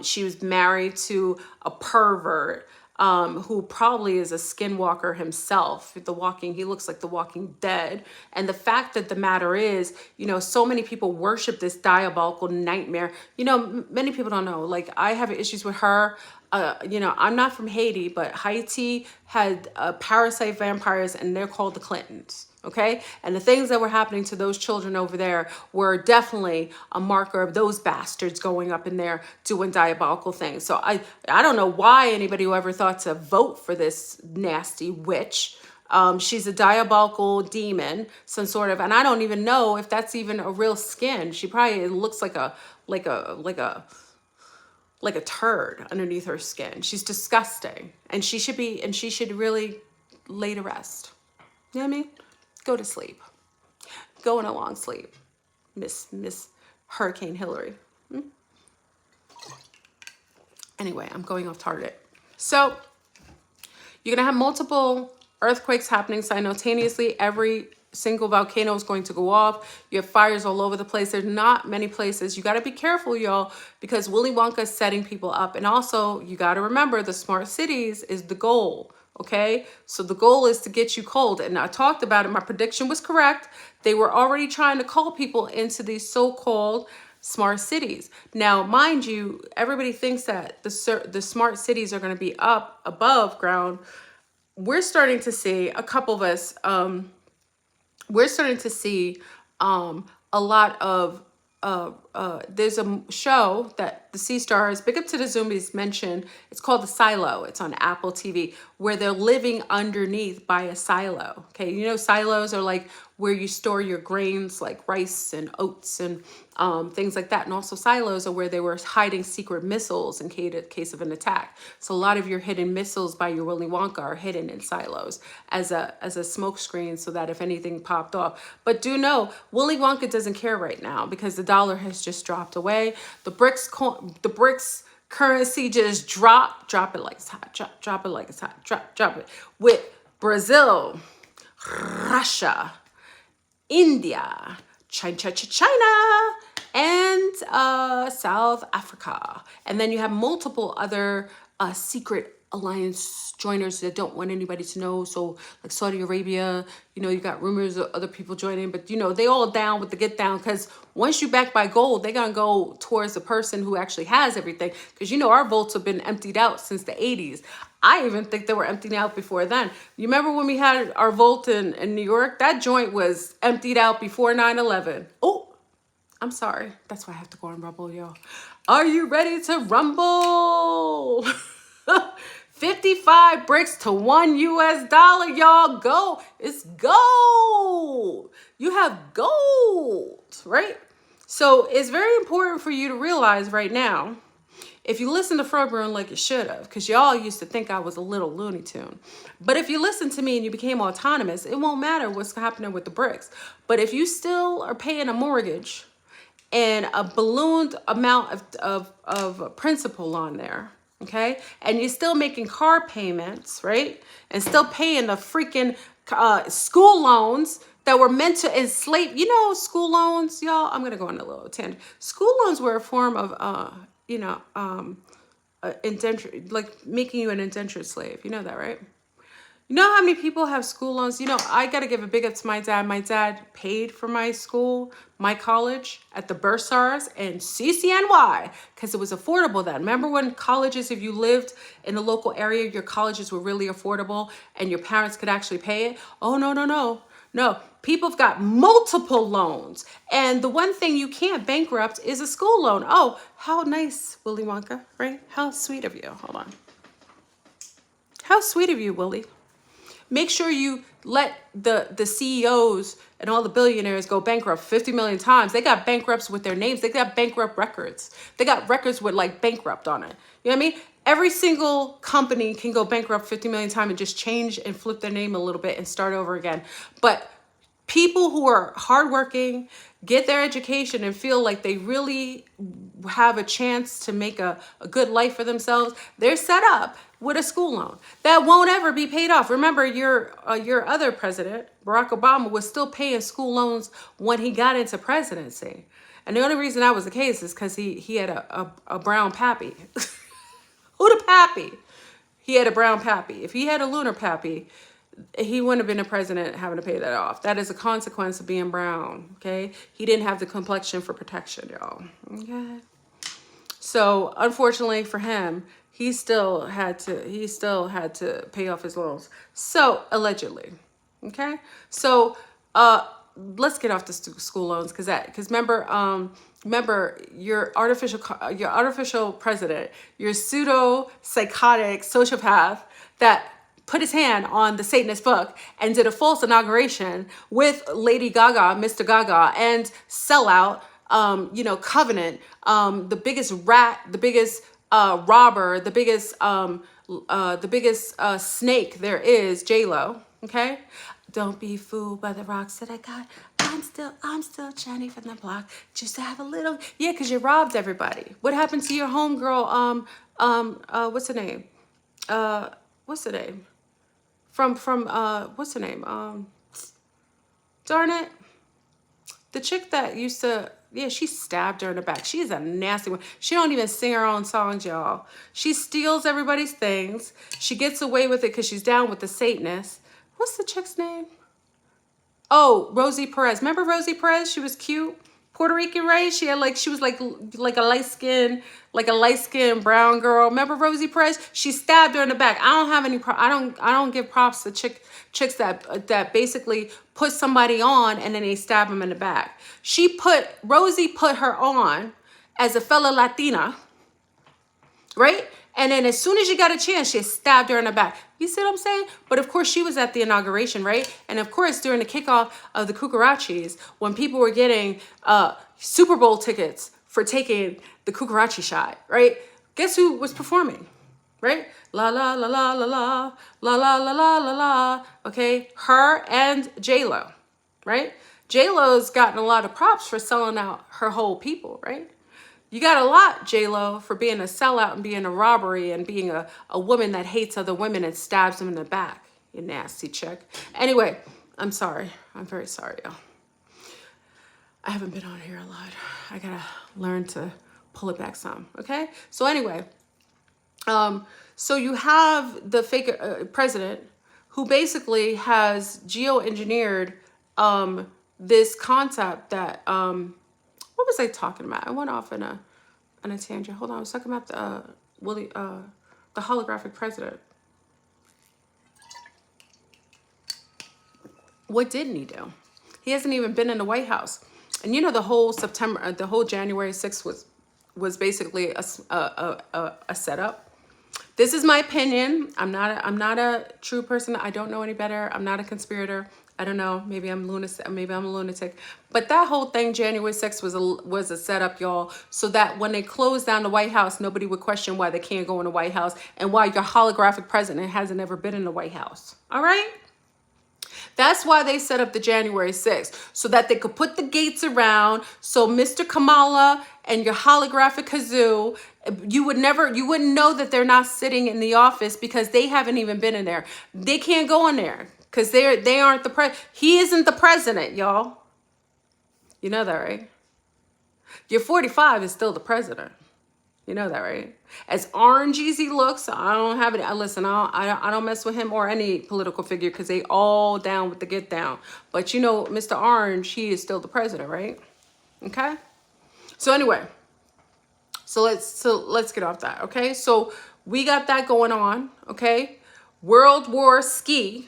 She was married to a pervert who probably is a skinwalker himself. He looks like the Walking Dead. And the fact that the matter is, you know, so many people worship this diabolical nightmare. You know, many people don't know, like I have issues with her. You know, I'm not from Haiti, but Haiti had parasite vampires, and they're called the Clintons. Okay. And the things that were happening to those children over there were definitely a marker of those bastards going up in there doing diabolical things. So I don't know why anybody who ever thought to vote for this nasty witch. She's a diabolical demon, some sort of, and I don't even know if that's even a real skin. She probably looks like a turd underneath her skin. She's disgusting, and she should really lay to rest. You know what I mean? Go to sleep. Go in a long sleep, Miss Hurricane Hillary. Anyway, I'm going off target. So you're gonna have multiple earthquakes happening simultaneously. Every single volcano is going to go off. You have fires all over the place. There's not many places. You got to be careful, y'all, because Willy Wonka is setting people up. And also, you got to remember, the smart cities is the goal. Okay, so the goal is to get you cold. And I talked about it. My prediction was correct. They were already trying to call people into these so-called smart cities. Now, mind you, everybody thinks that the smart cities are going to be up above ground. We're starting to see, a couple of us, we're starting to see a lot of, there's a show that the Sea Stars, big up to the Zoomies, mentioned. It's called The Silo. It's on Apple TV, where they're living underneath by a silo. Okay, you know, silos are like where you store your grains, like rice and oats and things like that. And also silos are where they were hiding secret missiles in case of an attack. So a lot of your hidden missiles by your Willy Wonka are hidden in silos as a smoke screen, so that if anything popped off. But do know, Willy Wonka doesn't care right now because the dollar has just dropped away. The BRICS Currency just drop it like it's hot, drop it like it's hot, drop it. With Brazil, Russia, India, China, and South Africa. And then you have multiple other secret alliance joiners that don't want anybody to know. So like Saudi Arabia, you know, you got rumors of other people joining, but you know, they all down with the get down, because once you back by gold, they're gonna go towards the person who actually has everything. Because you know, our votes have been emptied out since the 80s. I even think they were emptied out before then. You remember when we had our vote in New York? That joint was emptied out before 9/11. Oh, I'm sorry. That's why I have to go on Rumble, y'all. Are you ready to rumble? 55 bricks to $1 y'all. Go. It's gold. You have gold, right? So it's very important for you to realize right now, if you listen to FleurBrun like you should have, because y'all used to think I was a little Looney Tune. But if you listen to me and you became autonomous, it won't matter what's happening with the bricks. But if you still are paying a mortgage and a ballooned amount of principal on there, okay, and you're still making car payments, right, and still paying the freaking school loans that were meant to enslave, you know, school loans, y'all, I'm gonna go on a little tangent. School loans were a form of indenture, like making you an indentured slave. You know that, right? You know how many people have school loans? You know, I got to give a big up to my dad. My dad paid for my school, my college at the Bursars and CCNY, because it was affordable then. Remember when colleges, if you lived in the local area, your colleges were really affordable and your parents could actually pay it? Oh, no, no, no. No, people have got multiple loans. And the one thing you can't bankrupt is a school loan. Oh, how nice, Willy Wonka, right? How sweet of you. Hold on. How sweet of you, Willy. Make sure you let the CEOs and all the billionaires go bankrupt 50 million times. They got bankrupts with their names. They got bankrupt records. They got records with like bankrupt on it. You know what I mean? Every single company can go bankrupt 50 million times and just change and flip their name a little bit and start over again. But people who are hardworking, get their education and feel like they really have a chance to make a good life for themselves, they're set up with a school loan that won't ever be paid off. Remember, your other president, Barack Obama, was still paying school loans when he got into presidency. And the only reason that was the case is because he had a brown pappy. Who the pappy? He had a brown pappy. If he had a lunar pappy, he wouldn't have been a president having to pay that off. That is a consequence of being brown, okay? He didn't have the complexion for protection, y'all, okay? So unfortunately for him, he still had to pay off his loans. So allegedly, okay? So let's get off the school loans, because remember your artificial president, your pseudo psychotic sociopath that put his hand on the Satanist book and did a false inauguration with Lady Gaga, Mr. Gaga, and sellout, Covenant, the biggest rat, the biggest robber, the biggest snake there is, J-Lo, okay? Don't be fooled by the rocks that I got. I'm still Jenny from the block. Just to have a little, yeah, because you robbed everybody. What happened to your homegirl? What's her name? What's her name? What's her name? Darn it. The chick that used to, yeah, she stabbed her in the back. She is a nasty one. She don't even sing her own songs, y'all. She steals everybody's things. She gets away with it because she's down with the Satanists. What's the chick's name? Oh, Rosie Perez. Remember Rosie Perez? She was cute. Puerto Rican, right? She was like a light skin brown girl. Remember Rosie Perez? She stabbed her in the back. I don't have any. I don't give props to chicks that basically put somebody on and then they stab them in the back. Rosie put her on as a fellow Latina, right? And then as soon as she got a chance, she stabbed her in the back. You see what I'm saying? But of course, she was at the inauguration, right? And of course, during the kickoff of the Coocherachies, when people were getting Super Bowl tickets for taking the Coocherachie shot, right? Guess who was performing, right? La la la la la la la la la la la la. Okay, her and J-Lo, right? J-Lo's gotten a lot of props for selling out her whole people, right? You got a lot, J-Lo, for being a sellout and being a robbery and being a woman that hates other women and stabs them in the back. You nasty chick. Anyway, I'm sorry. I'm very sorry, y'all. I haven't been on here a lot. I gotta learn to pull it back some, okay? So anyway, so you have the fake president who basically has geoengineered this concept that, what was I talking about? I went off on a tangent. Hold on, I was talking about the holographic president. What didn't he do? He hasn't even been in the White House. And you know, the whole January 6th was basically a setup. This is my opinion. I'm not a true person. I don't know any better. I'm not a conspirator. I don't know. Maybe I'm lunatic. Maybe I'm a lunatic. But that whole thing, January 6th, was a setup, y'all, so that when they close down the White House, nobody would question why they can't go in the White House and why your holographic president hasn't ever been in the White House. All right? That's why they set up the January 6th, so that they could put the gates around. So Mr. Kamala and your holographic kazoo, you wouldn't know that they're not sitting in the office because they haven't even been in there. They can't go in there because they aren't the president. He isn't the president, y'all. You know that, right? Your 45 is still the president. You know that, right? As orangey as he looks, I don't have it. Listen, I don't mess with him or any political figure because they all down with the get down. But you know, Mr. Orange, he is still the president, right? Okay. So anyway, so let's get off that. Okay. So we got that going on. Okay. World War Free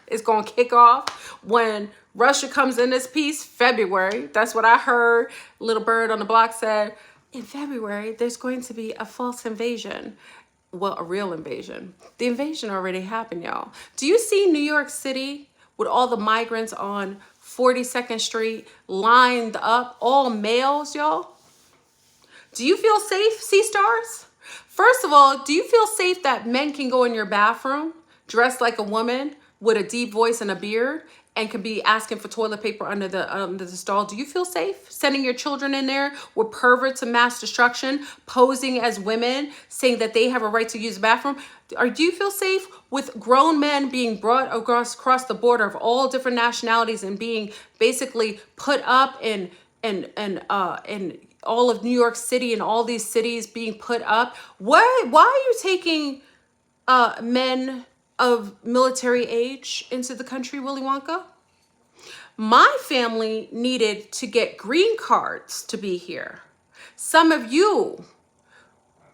is going to kick off when Russia comes in this piece, February. That's what I heard. Little bird on the block said, in February, there's going to be a false invasion. Well, a real invasion. The invasion already happened, y'all. Do you see New York City with all the migrants on 42nd Street lined up, all males, y'all? Do you feel safe, C-Stars? First of all, do you feel safe that men can go in your bathroom dressed like a woman with a deep voice and a beard and can be asking for toilet paper under the stall? Do you feel safe sending your children in there with perverts of mass destruction, posing as women, saying that they have a right to use the bathroom? Do you feel safe with grown men being brought across the border of all different nationalities and being basically put up in all of New York City and all these cities being put up? Why are you taking men of military age into the country, Willy Wonka? My family needed to get green cards to be here. Some of you,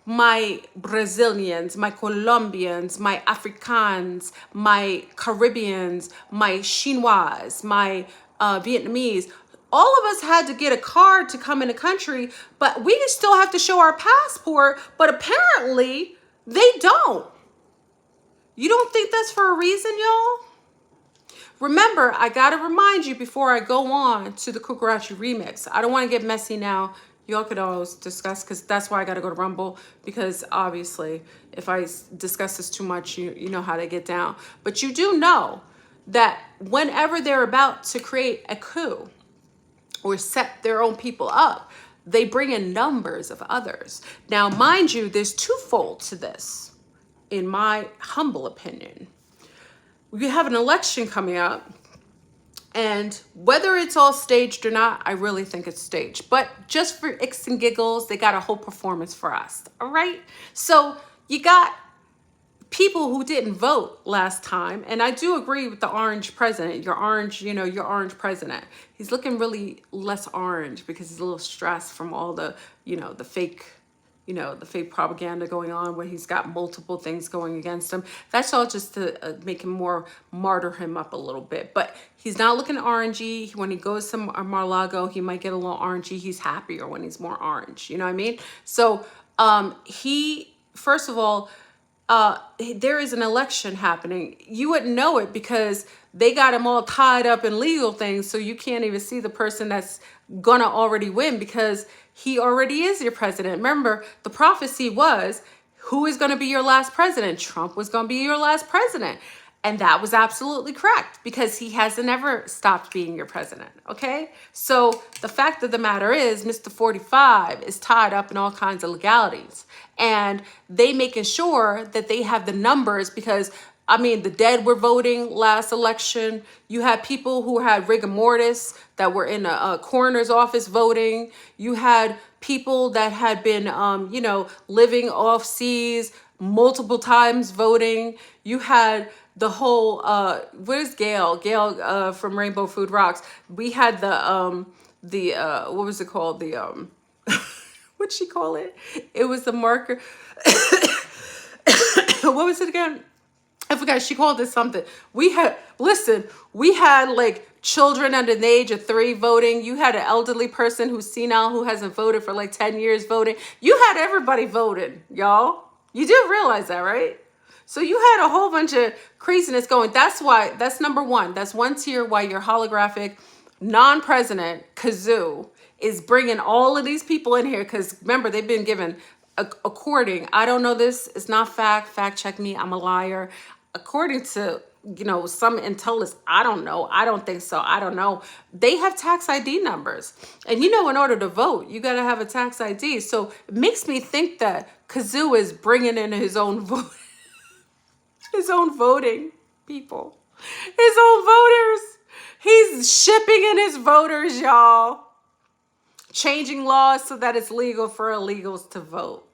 my Brazilians, my Colombians, my Africans, my Caribbeans, my Chinois, my Vietnamese, all of us had to get a card to come in the country, but we still have to show our passport, but apparently they don't. You don't think that's for a reason, y'all? Remember, I got to remind you before I go on to the Coocherachie remix. I don't want to get messy now. Y'all could always discuss, because that's why I got to go to Rumble, because obviously if I discuss this too much, you know how they get down. But you do know that whenever they're about to create a coup or set their own people up, they bring in numbers of others. Now, mind you, there's twofold to this. In my humble opinion, we have an election coming up, and whether it's all staged or not, I really think it's staged. But just for icks and giggles, they got a whole performance for us. All right. So you got people who didn't vote last time, and I do agree with the orange president. Your orange president. He's looking really less orange because he's a little stressed from all the, the fake. The fake propaganda going on where he's got multiple things going against him. That's all just to make him martyr him up a little bit. But he's not looking orangey. When he goes to Mar-a-Lago, he might get a little orangey. He's happier when he's more orange. You know what I mean? So first of all, there is an election happening. You wouldn't know it because they got him all tied up in legal things. So you can't even see the person that's gonna already win because he already is your president. Remember, the prophecy was, who is going to be your last president? Trump was going to be your last president. And that was absolutely correct because he hasn't ever stopped being your president, okay? So the fact of the matter is Mr. 45 is tied up in all kinds of legalities. And they making sure that they have the numbers because, I mean, the dead were voting last election. You had people who had rigor mortis that were in a coroner's office voting. You had people that had been, you know, living off seas multiple times voting. You had the whole, where's Gail? Gail from Rainbow Food Rocks. We had what was it called? What'd she call it? It was the marker. What was it again? I forgot. She called it something. We had like children under the age of 3 voting. You had an elderly person who's senile who hasn't voted for like 10 years voting. You had everybody voting, y'all. You do realize that, right? So you had a whole bunch of craziness going. That's number one. That's one tier why your holographic non-president Kazoo is bringing all of these people in here. Because remember, they've been given, according, I don't know this, it's not fact check me, I'm a liar. According to, you know, some intelligence, I don't know, I don't think so, I don't know. They have tax ID numbers. And you know, in order to vote, you got to have a tax ID. So it makes me think that Kazoo is bringing in his own vote. His own voting people, his own voters. He's shipping in his voters, y'all. Changing laws so that it's legal for illegals to vote.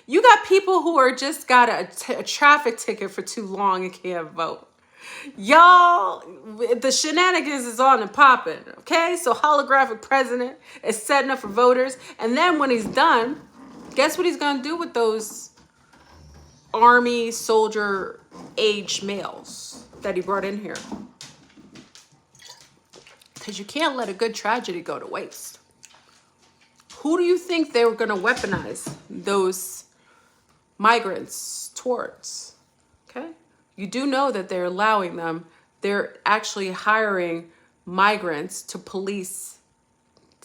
You got people who are just got a traffic ticket for too long and can't vote. Y'all, the shenanigans is on and popping, okay? So holographic president is setting up for voters. And then when he's done, guess what he's going to do with those army soldier age males that he brought in here? Because you can't let a good tragedy go to waste. Who do you think they were going to weaponize those migrants towards? Okay, you do know that they're allowing them, they're actually hiring migrants to police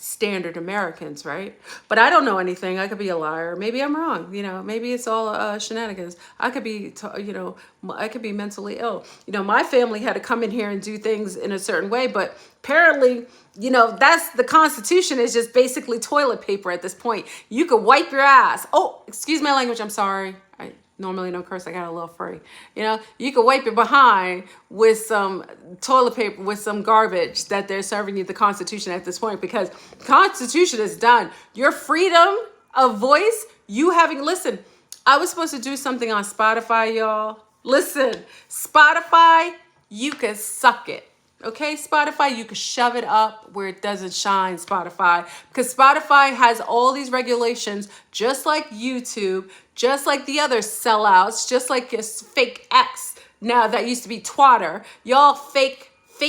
standard Americans, right? But I don't know anything. I could be a liar. Maybe I'm wrong. You know, maybe it's all shenanigans. I could be, you know, I could be mentally ill. You know, my family had to come in here and do things in a certain way, but apparently, you know, that's the Constitution is just basically toilet paper at this point. You could wipe your ass. Oh, excuse my language. I'm sorry. I normally don't curse. I got a little free. You know, you could wipe your behind with some toilet paper, with some garbage that they're serving you the Constitution at this point, because Constitution is done. Your freedom of voice, you having, listen, I was supposed to do something on Spotify, y'all. Listen, Spotify, you can suck it. Okay, Spotify, you can shove it up where it doesn't shine, Spotify, because Spotify has all these regulations, just like YouTube, just like the other sellouts, just like your fake X. Now that used to be Twitter. Y'all fake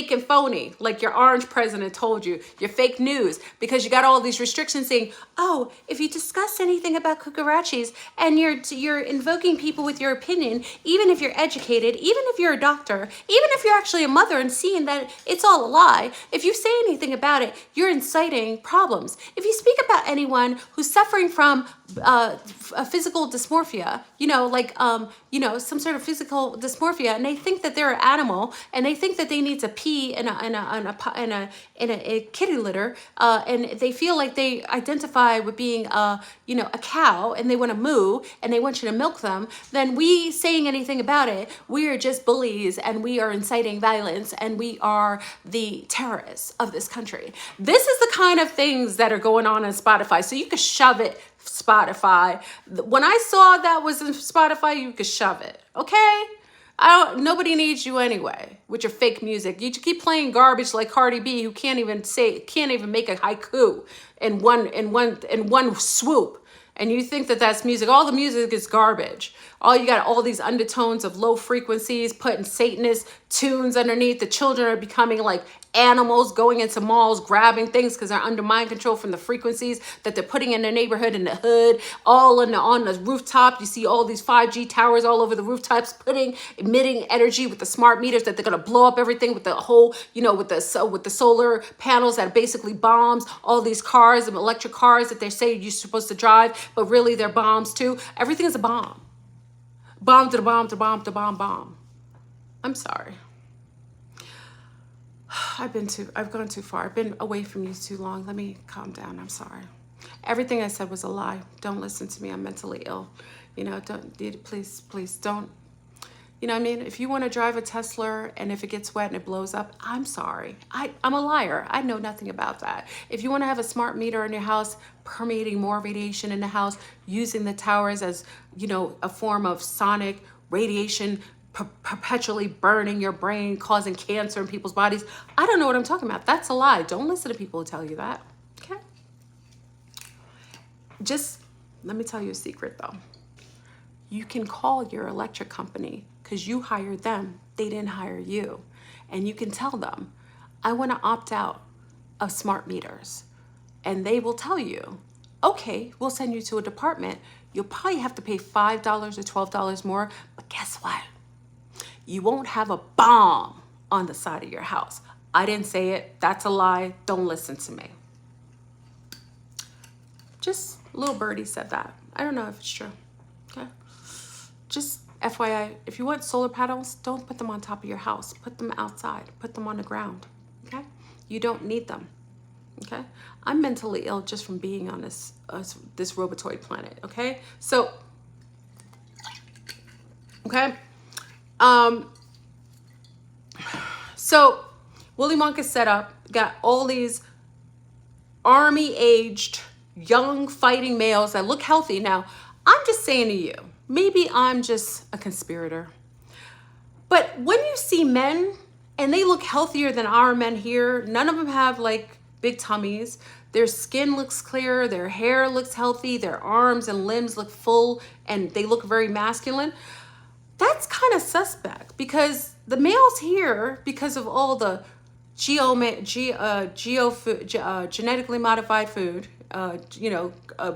and phony, like your orange president told you, your fake news, because you got all these restrictions saying, oh, if you discuss anything about Coocharachies and you're invoking people with your opinion, even if you're educated, even if you're a doctor, even if you're actually a mother and seeing that it's all a lie, if you say anything about it, you're inciting problems. If you speak about anyone who's suffering from a physical dysmorphia, you know, like, you know, some sort of physical dysmorphia, and they think that they're an animal, and they think that they need to pee in a kitty litter, and they feel like they identify with being you know, a cow, and they want to moo, and they want you to milk them, then we saying anything about it, we are just bullies, and we are inciting violence, and we are the terrorists of this country. This is the kind of things that are going on Spotify. So you can shove it, Spotify. When I saw that was in Spotify, you could shove it. Okay? Nobody needs you anyway with your fake music. You keep playing garbage like Cardi B, who can't even make a haiku in one swoop. And you think that that's music. All the music is garbage. You got all these undertones of low frequencies, putting Satanist tunes underneath. The children are becoming like animals, going into malls, grabbing things because they're under mind control from the frequencies that they're putting in their neighborhood, in the hood, all on the rooftop. You see all these 5G towers all over the rooftops, emitting energy with the smart meters that they're gonna blow up everything with the whole, you know, with the solar panels that are basically bombs. All these cars, and electric cars that they say you're supposed to drive, but really they're bombs too. Everything is a bomb. Bomb to the bomb to bomb to bomb bomb. I'm sorry. I've gone too far. I've been away from you too long. Let me calm down. I'm sorry. Everything I said was a lie. Don't listen to me. I'm mentally ill. You know, please don't. You know what I mean? If you want to drive a Tesla and if it gets wet and it blows up, I'm sorry. I'm a liar. I know nothing about that. If you want to have a smart meter in your house, permeating more radiation in the house, using the towers as, you know, a form of sonic radiation, perpetually burning your brain, causing cancer in people's bodies, I don't know what I'm talking about. That's a lie. Don't listen to people who tell you that. Okay? Just let me tell you a secret though. You can call your electric company because you hired them. They didn't hire you. And you can tell them, I want to opt out of smart meters. And they will tell you, okay, we'll send you to a department. You'll probably have to pay $5 or $12 more. But guess what? You won't have a bomb on the side of your house. I didn't say it. That's a lie. Don't listen to me. Just little birdie said that. I don't know if it's true. Okay. Just FYI, if you want solar panels, don't put them on top of your house. Put them outside. Put them on the ground. Okay? You don't need them. Okay? I'm mentally ill just from being on this robotoid planet. Okay? So, okay? So Willy Wonka set up, got all these army-aged, young fighting males that look healthy. Now, I'm just saying to you, maybe I'm just a conspirator. But when you see men and they look healthier than our men here, none of them have like big tummies. Their skin looks clear, their hair looks healthy, their arms and limbs look full, and they look very masculine. That's kind of suspect because the males here, because of all the genetically modified food,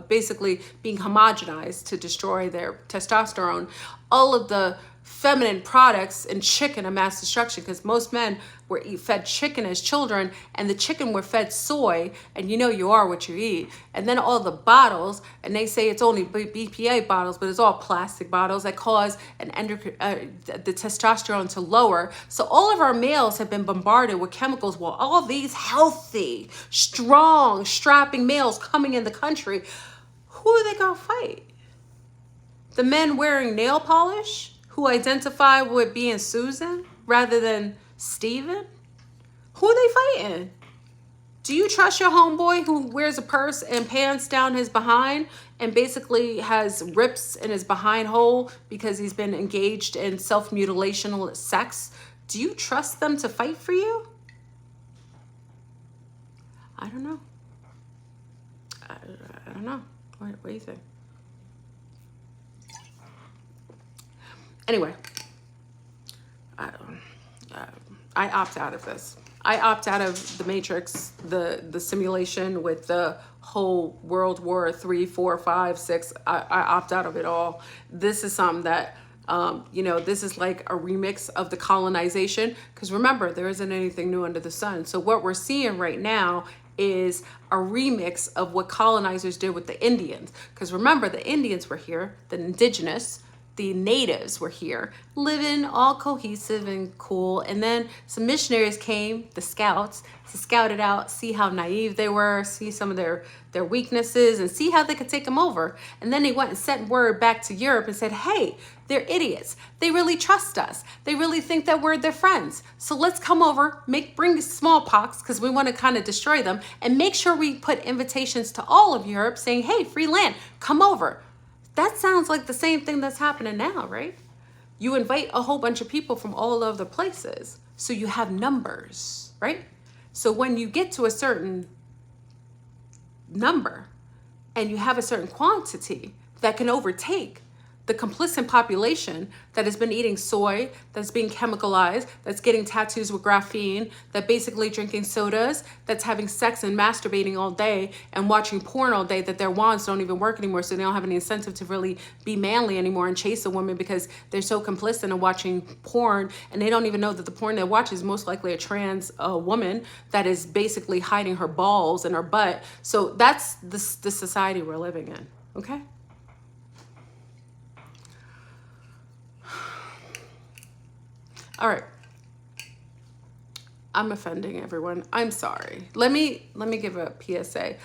basically being homogenized to destroy their testosterone, all of the feminine products and chicken of mass destruction, because most men were fed chicken as children, and the chicken were fed soy, and you know you are what you eat. And then all the bottles, and they say it's only BPA bottles, but it's all plastic bottles that cause the testosterone to lower. So all of our males have been bombarded with chemicals, while all these healthy, strong, strapping males coming in the country, who are they gonna fight? The men wearing nail polish who identify with being Susan rather than Steven? Who are they fighting? Do you trust your homeboy who wears a purse and pants down his behind and basically has rips in his behind hole because he's been engaged in self-mutilation sex? Do you trust them to fight for you? I don't know. I don't know. What do you think? Anyway, I opt out of this. I opt out of the Matrix, the simulation with the whole World War 3, 4, 5, 6. I opt out of it all. This is something that, this is like a remix of the colonization. Because remember, there isn't anything new under the sun. So what we're seeing right now is a remix of what colonizers did with the Indians. Because remember, the Indians were here, the indigenous, the natives were here, living all cohesive and cool. And then some missionaries came, the scouts, to scout it out, see how naive they were, see some of their weaknesses, and see how they could take them over. And then they went and sent word back to Europe and said, hey, they're idiots. They really trust us. They really think that we're their friends. So let's come over, bring smallpox, because we want to kind of destroy them, and make sure we put invitations to all of Europe saying, hey, free land, come over. That sounds like the same thing that's happening now, right? You invite a whole bunch of people from all over the places, so you have numbers, right? So when you get to a certain number and you have a certain quantity that can overtake the complicit population that has been eating soy, that's being chemicalized, that's getting tattoos with graphene, that basically drinking sodas, that's having sex and masturbating all day and watching porn all day, that their wands don't even work anymore, so they don't have any incentive to really be manly anymore and chase a woman because they're so complicit in watching porn, and they don't even know that the porn they watch is most likely a trans woman that is basically hiding her balls and her butt. So that's the society we're living in, okay? All right. I'm offending everyone. I'm sorry. Let me give a PSA.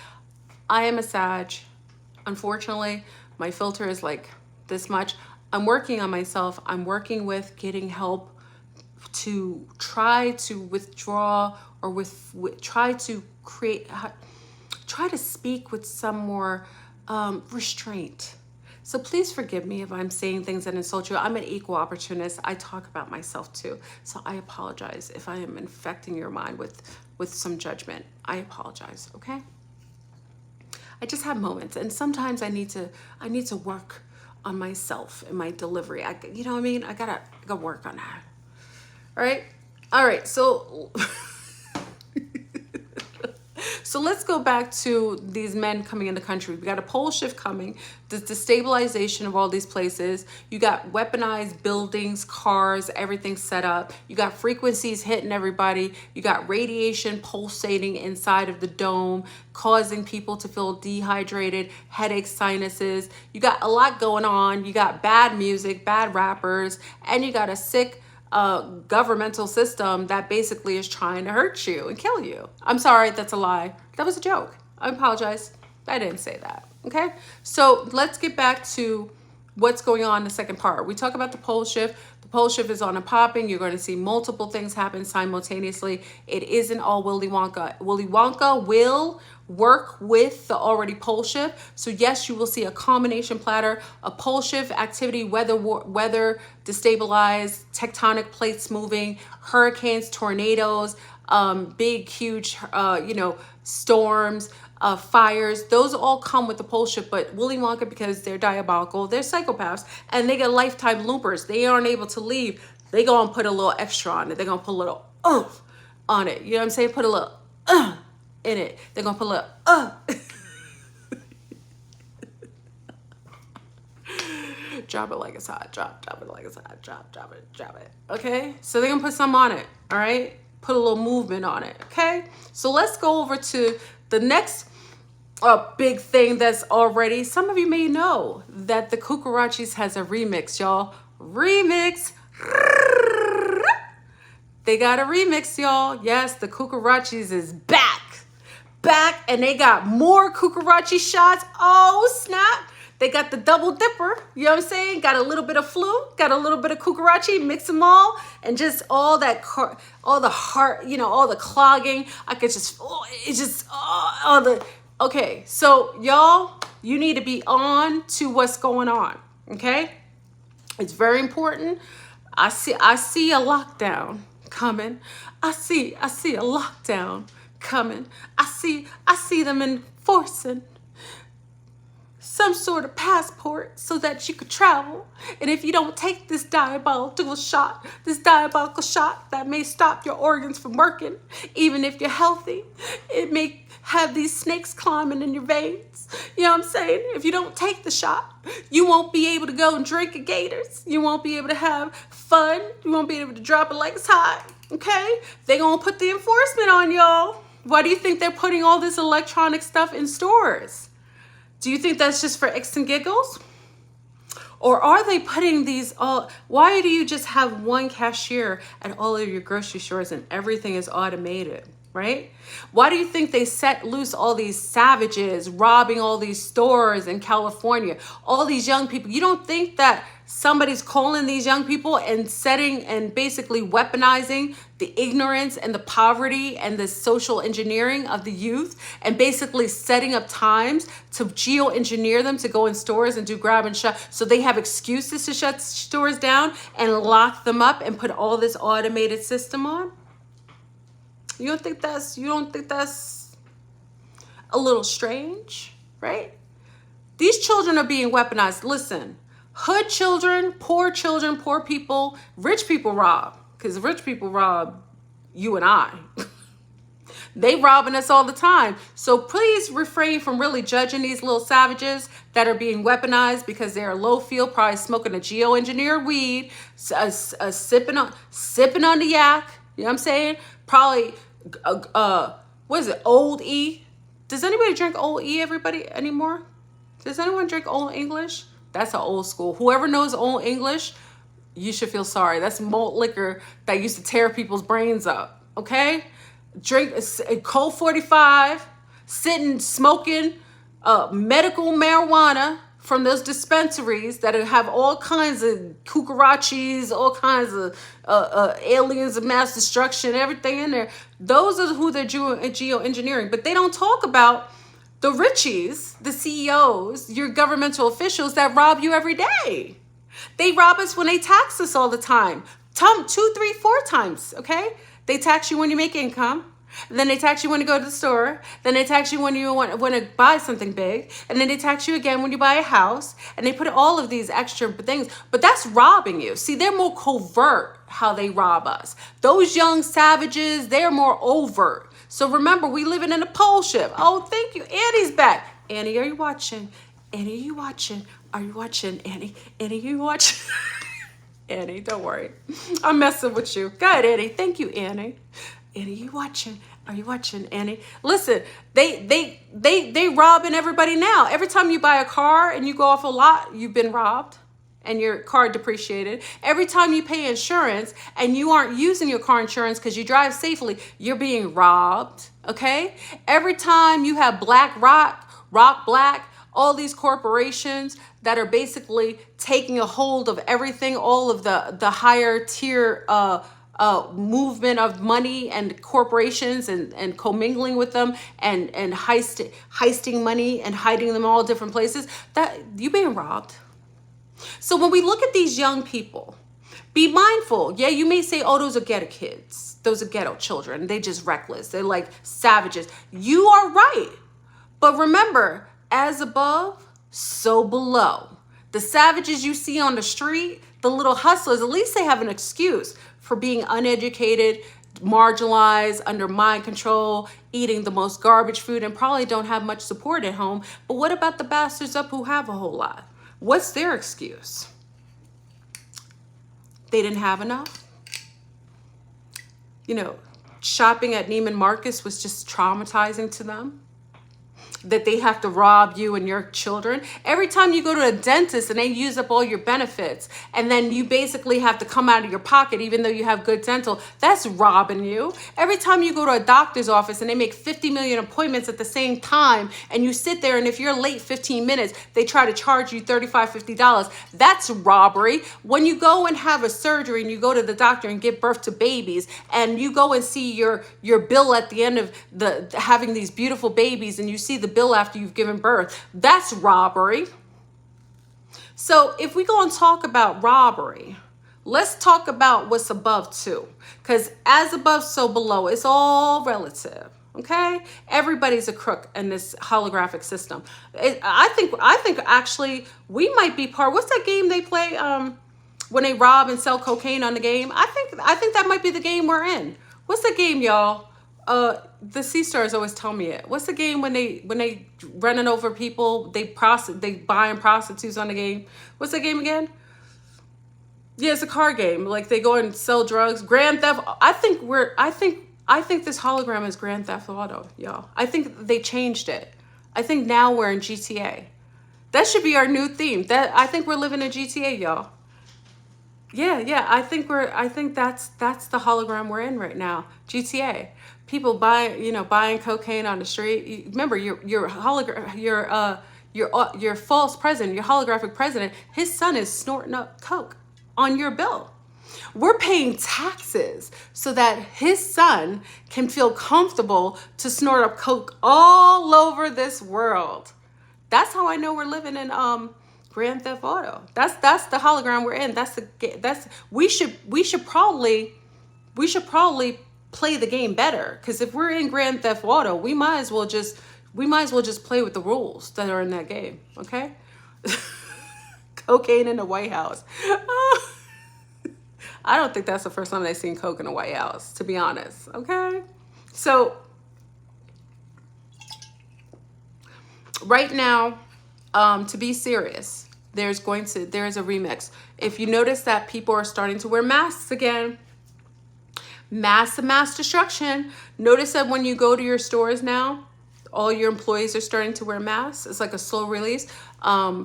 I am a Sag. Unfortunately, my filter is like this much. I'm working on myself. I'm working with getting help to try to withdraw or try to create, try to speak with some more restraint. So please forgive me if I'm saying things that insult you. I'm an equal opportunist. I talk about myself too. So I apologize if I am infecting your mind with some judgment. I apologize, okay? I just have moments, and sometimes I need to work on myself and my delivery. You know what I mean? I gotta work on that. All right. So So let's go back to these men coming in the country. We got a pole shift coming, the destabilization of all these places. You got weaponized buildings, cars, everything set up. You got frequencies hitting everybody. You got radiation pulsating inside of the dome, causing people to feel dehydrated, headaches, sinuses. You got a lot going on. You got bad music, bad rappers, and you got a sick governmental system that basically is trying to hurt you and kill you. I'm sorry, that's a lie. That was a joke. I apologize. I didn't say that. Okay? So let's get back to what's going on in the second part. We talk about the pole shift. The pole shift is on a popping. You're going to see multiple things happen simultaneously. It isn't all Willy Wonka. Willy Wonka will work with the already pole shift. So yes, you will see a combination platter, a pole shift activity, weather destabilized, tectonic plates moving, hurricanes, tornadoes, big, huge, storms, fires. Those all come with the pole shift, but Willy Wonka, because they're diabolical, they're psychopaths, and they get lifetime loopers. They aren't able to leave. They go and put a little extra on it. They're going to put a little on it. You know what I'm saying? Put a little in it. They're going to put a little drop it like it's hot. Drop it like it's hot. Drop it. Okay? So they're going to put some on it. All right? Put a little movement on it. Okay? So let's go over to the next big thing that's already, some of you may know that the Coocherachie has a remix, y'all. Remix. They got a remix, y'all. Yes, the Coocherachie is back, and they got more Coocherachie shots. Oh, snap. They got the double dipper, you know what I'm saying? Got a little bit of flu, got a little bit of Coocherachie, mix them all, and just all that, all the heart, all the clogging. I could just, okay. So y'all, you need to be on to what's going on, okay? It's very important. I see a lockdown coming. I see a lockdown coming. I see them enforcing some sort of passport so that you could travel. And if you don't take this diabolical shot that may stop your organs from working, even if you're healthy, it may have these snakes climbing in your veins. You know what I'm saying? If you don't take the shot, you won't be able to go and drink at Gators. You won't be able to have fun. You won't be able to drop it like it's hot. Okay? They're going to put the enforcement on y'all. Why do you think they're putting all this electronic stuff in stores? Do you think that's just for icks and giggles? Or are they putting these all, why do you just have one cashier at all of your grocery stores and everything is automated, right? Why do you think they set loose all these savages robbing all these stores in California? All these young people. You don't think that somebody's calling these young people and setting and basically weaponizing the ignorance and the poverty and the social engineering of the youth and basically setting up times to geoengineer them to go in stores and do grab and shut, so they have excuses to shut stores down and lock them up and put all this automated system on? You don't think that's a little strange, right? These children are being weaponized. Listen, hood children, poor people, rich people rob, because rich people rob you and I. They robbing us all the time. So please refrain from really judging these little savages that are being weaponized because they're low field, probably smoking a geoengineered weed, sipping on the yak. You know what I'm saying? Probably, what is it, Old E? Does anybody drink Old E, everybody, anymore? Does anyone drink Old English? That's an old school. Whoever knows Old English, you should feel sorry. That's malt liquor that used to tear people's brains up, okay? Drink a Colt 45, sitting, smoking medical marijuana from those dispensaries that have all kinds of Coocherachies, all kinds of aliens of mass destruction, everything in there. Those are who they're geoengineering. But they don't talk about the richies, the CEOs, your governmental officials that rob you every day. They rob us when they tax us all the time. 2, 3, 4 times, okay? They tax you when you make income. Then they tax you when you go to the store. Then they tax you when you want to buy something big. And then they tax you again when you buy a house. And they put all of these extra things. But that's robbing you. See, they're more covert how they rob us. Those young savages, they're more overt. So remember, we living in a Poleshift. Oh, thank you. Annie's back. Annie, are you watching? Annie, are you watching? Are you watching, Annie? Annie, are you watching? Annie, don't worry. I'm messing with you. Go ahead, Annie. Thank you, Annie. Annie, you watching? Are you watching, Annie? Listen, they robbing everybody now. Every time you buy a car and you go off a lot, you've been robbed and your car depreciated. Every time you pay insurance and you aren't using your car insurance because you drive safely, you're being robbed, okay? Every time you have Rock Black, all these corporations that are basically taking a hold of everything, all of the higher tier movement of money and corporations and commingling with them and heisting money and hiding them all different places, that you're being robbed. So when we look at these young people, be mindful. Yeah, you may say, oh, those are ghetto kids. Those are ghetto children. They just reckless. They're like savages. You are right. But remember, as above, so below. The savages you see on the street, the little hustlers, at least they have an excuse for being uneducated, marginalized, under mind control, eating the most garbage food, and probably don't have much support at home. But what about the bastards up who have a whole lot? What's their excuse? They didn't have enough? You know, shopping at Neiman Marcus was just traumatizing to them. That they have to rob you and your children. Every time you go to a dentist and they use up all your benefits and then you basically have to come out of your pocket even though you have good dental, that's robbing you. Every time you go to a doctor's office and they make 50 million appointments at the same time and you sit there and if you're late 15 minutes, they try to charge you $35, $50. That's robbery. When you go and have a surgery and you go to the doctor and give birth to babies and you go and see your bill at the end of having these beautiful babies and you see the bill after you've given birth, that's robbery. So if we go and talk about robbery, let's talk about what's above too, because as above, so below. It's all relative. Okay, everybody's a crook in this holographic system. I think actually we might be part. What's that game they play when they rob and sell cocaine on the game? I think that might be the game we're in. What's the game, y'all? The sea stars always tell me it. What's the game when they running over people? They buying prostitutes on the game. What's the game again? Yeah, it's a card game. Like they go and sell drugs. Grand Theft. I think this hologram is Grand Theft Auto, y'all. I think they changed it. I think now we're in GTA. That should be our new theme. I think we're living in GTA, y'all. Yeah. I think that's the hologram we're in right now. GTA. People buying cocaine on the street. Remember, your false president, your holographic president, his son is snorting up coke on your bill. We're paying taxes so that his son can feel comfortable to snort up coke all over this world. That's how I know we're living in Grand Theft Auto. That's the hologram we're in. We should probably play the game better, because if we're in Grand Theft Auto, we might as well just play with the rules that are in that game. Okay. Cocaine in the White House. I don't think that's the first time they've seen coke in the White House, to be honest. Okay. So right now, to be serious, there's a remix. If you notice that people are starting to wear masks again, mass destruction. Notice that when you go to your stores now, All your employees are starting to wear masks. It's like a slow release.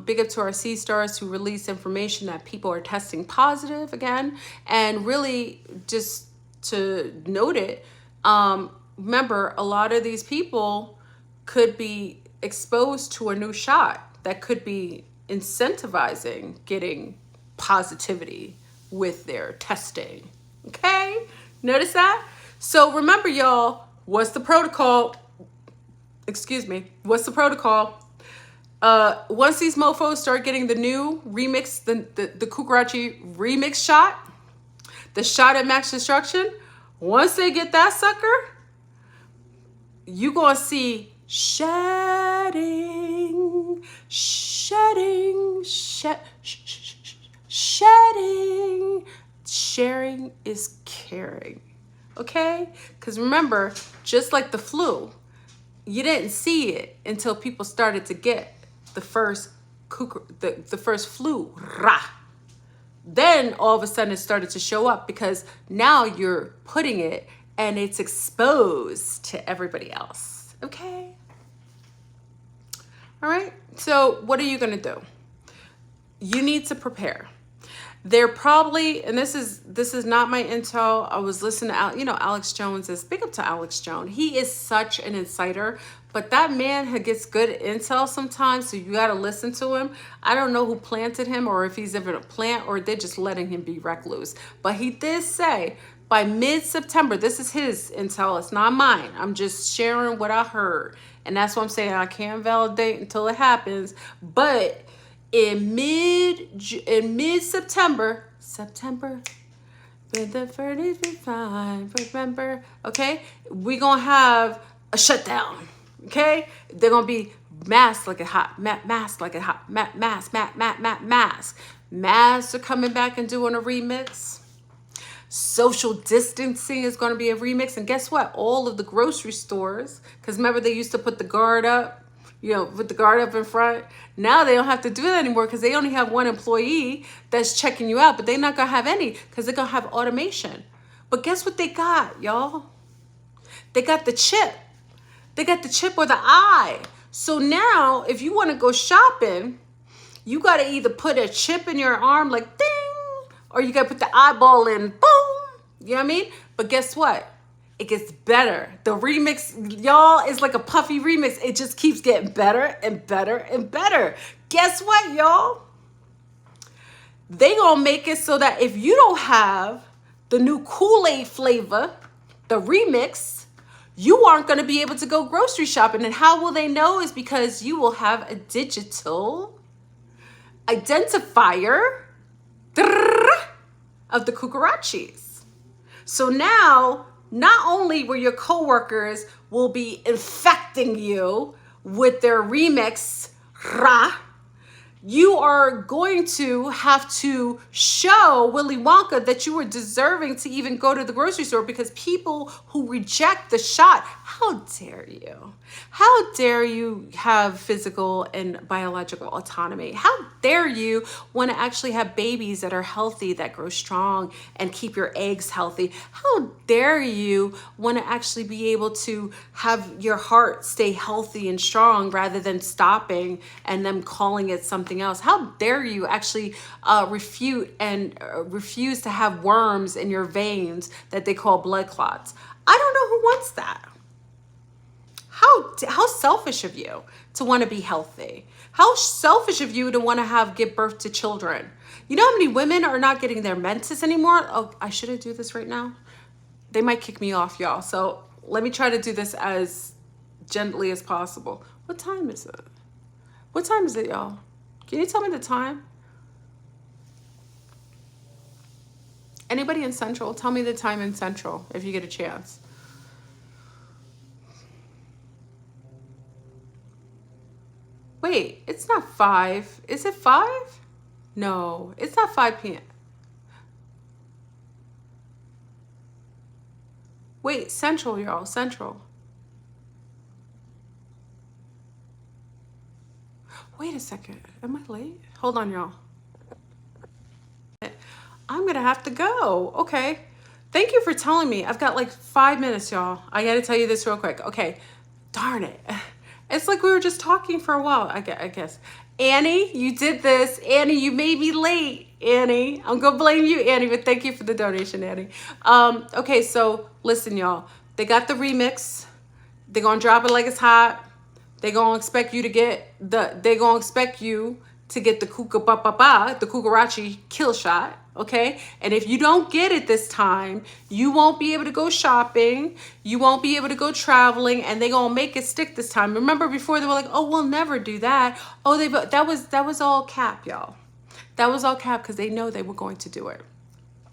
Big up to our C-stars who release information that people are testing positive again. And really just to note it, remember, a lot of these people could be exposed to a new shot that could be incentivizing getting positivity with their testing. Okay? Notice that? So remember, y'all, what's the protocol? Excuse me. What's the protocol? Once these mofos start getting the new remix, the Coocherachie remix shot, the shot at max destruction, once they get that sucker, you gonna see shedding, shedding, shedding. Sharing is caring. Okay? Because remember, just like the flu, you didn't see it until people started to get the first the first flu. Rah. Then all of a sudden it started to show up because now you're putting it and it's exposed to everybody else. Okay? All right? So what are you going to do? You need to prepare. They're probably, and this is not my intel. I was listening to, Alex Jones is, big up to Alex Jones. He is such an insider, but that man gets good intel sometimes, so you got to listen to him. I don't know who planted him or if he's even a plant or they're just letting him be recluse. But he did say by mid-September, this is his intel, it's not mine. I'm just sharing what I heard. And that's what I'm saying. I can't validate until it happens, but in mid-September, when the furnace be fine, remember, okay? We're going to have a shutdown, okay? They're going to be masked like a hot, masked like a hot, mask. Masks are coming back and doing a remix. Social distancing is going to be a remix. And guess what? All of the grocery stores, because remember they used to put the guard up, with the guard up in front. Now they don't have to do that anymore because they only have one employee that's checking you out, but they're not going to have any because they're going to have automation. But guess what they got, y'all? They got the chip. They got the chip or the eye. So now if you want to go shopping, you got to either put a chip in your arm like ding, or you got to put the eyeball in, boom. You know what I mean? But guess what? It gets better. The remix, y'all, is like a puffy remix. It just keeps getting better and better and better. Guess what, y'all? They gonna make it so that if you don't have the new Kool-Aid flavor, the remix, you aren't gonna be able to go grocery shopping. And how will they know? Is because you will have a digital identifier of the Coocharachies. So now, not only will your coworkers will be infecting you with their remix, you are going to have to show Willy Wonka that you were deserving to even go to the grocery store, because people who reject the shot, how dare you? How dare you have physical and biological autonomy? How dare you want to actually have babies that are healthy, that grow strong and keep your eggs healthy? How dare you want to actually be able to have your heart stay healthy and strong rather than stopping and them calling it something else? How dare you actually refuse to have worms in your veins that they call blood clots? I don't know who wants that. How selfish of you to want to be healthy. How selfish of you to want to give birth to children. You know how many women are not getting their menses anymore? Oh, I shouldn't do this right now. They might kick me off, y'all. So let me try to do this as gently as possible. What time is it? What time is it, y'all? Can you tell me the time? Anybody in Central? Tell me the time in Central if you get a chance. Wait, it's not 5. Is it 5? No, it's not 5 p.m. Wait, Central, y'all, Central. Wait a second, am I late? Hold on, y'all. I'm gonna have to go. Okay, thank you for telling me. I've got like 5 minutes, y'all. I gotta tell you this real quick. Okay, darn it. It's like we were just talking for a while, I guess. Annie, you did this. Annie, you made me late. Annie, I'm gonna blame you, Annie, but thank you for the donation, Annie. Okay, so listen, y'all. They got the remix. They're gonna drop it like it's hot. They're gonna expect you to get the Coocherachie kill shot. Okay, and if you don't get it this time, you won't be able to go shopping, you won't be able to go traveling, and they're gonna make it stick this time. Remember before they were like, oh, we'll never do that. Oh, that was all cap, y'all. That was all cap because they know they were going to do it.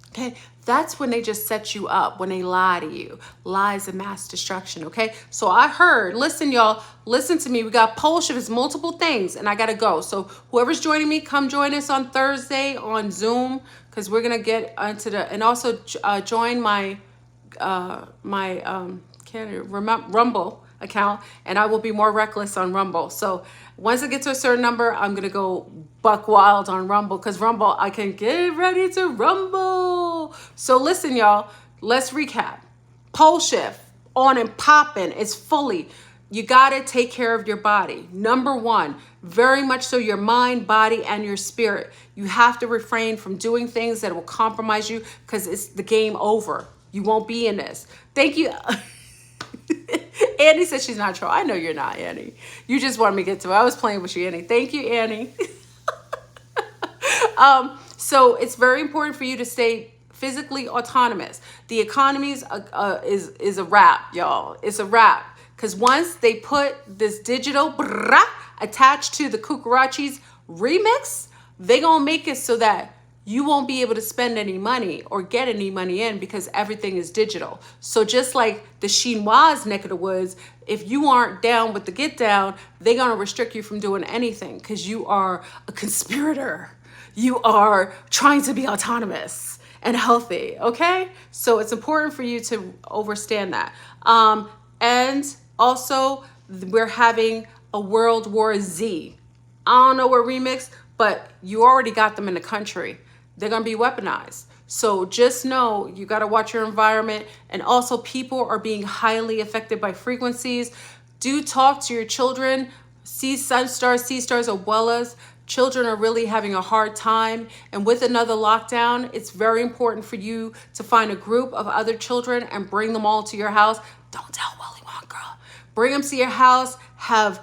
Okay, that's when they just set you up, when they lie to you. Lies and mass destruction, okay? So I heard, listen, y'all, listen to me. We got Poleshift, it's multiple things, and I got to go. So whoever's joining me, come join us on Thursday on Zoom, because we're going to get into and also join my Rumble account, and I will be more reckless on Rumble. So once I get to a certain number, I'm gonna go buck wild on Rumble, because Rumble, I can get ready to rumble. So listen, y'all, let's recap. Poleshift on and popping. It's fully, you gotta take care of your body. Number one, very much so your mind, body, and your spirit. You have to refrain from doing things that will compromise you, because it's the game over. You won't be in this. Thank you. Annie says she's not true. I know you're not, Annie. You just wanted me to get to it. I was playing with you, Annie. Thank you, Annie. So it's very important for you to stay physically autonomous. The economy is a wrap, y'all. It's a wrap. Because once they put this digital attached to the Coocherachie's remix, they gonna make it so that you won't be able to spend any money or get any money in, because everything is digital. So just like the Chinois neck of the woods, if you aren't down with the get down, they're gonna restrict you from doing anything, because you are a conspirator. You are trying to be autonomous and healthy, okay? So it's important for you to understand that. And also, we're having a World War Z. I don't know what remix, but you already got them in the country. They're gonna be weaponized. So just know you gotta watch your environment. And also, people are being highly affected by frequencies. Do talk to your children. See sun stars, sea stars, abuelas. Children are really having a hard time. And with another lockdown, it's very important for you to find a group of other children and bring them all to your house. Don't tell Willy Wonka. Bring them to your house, have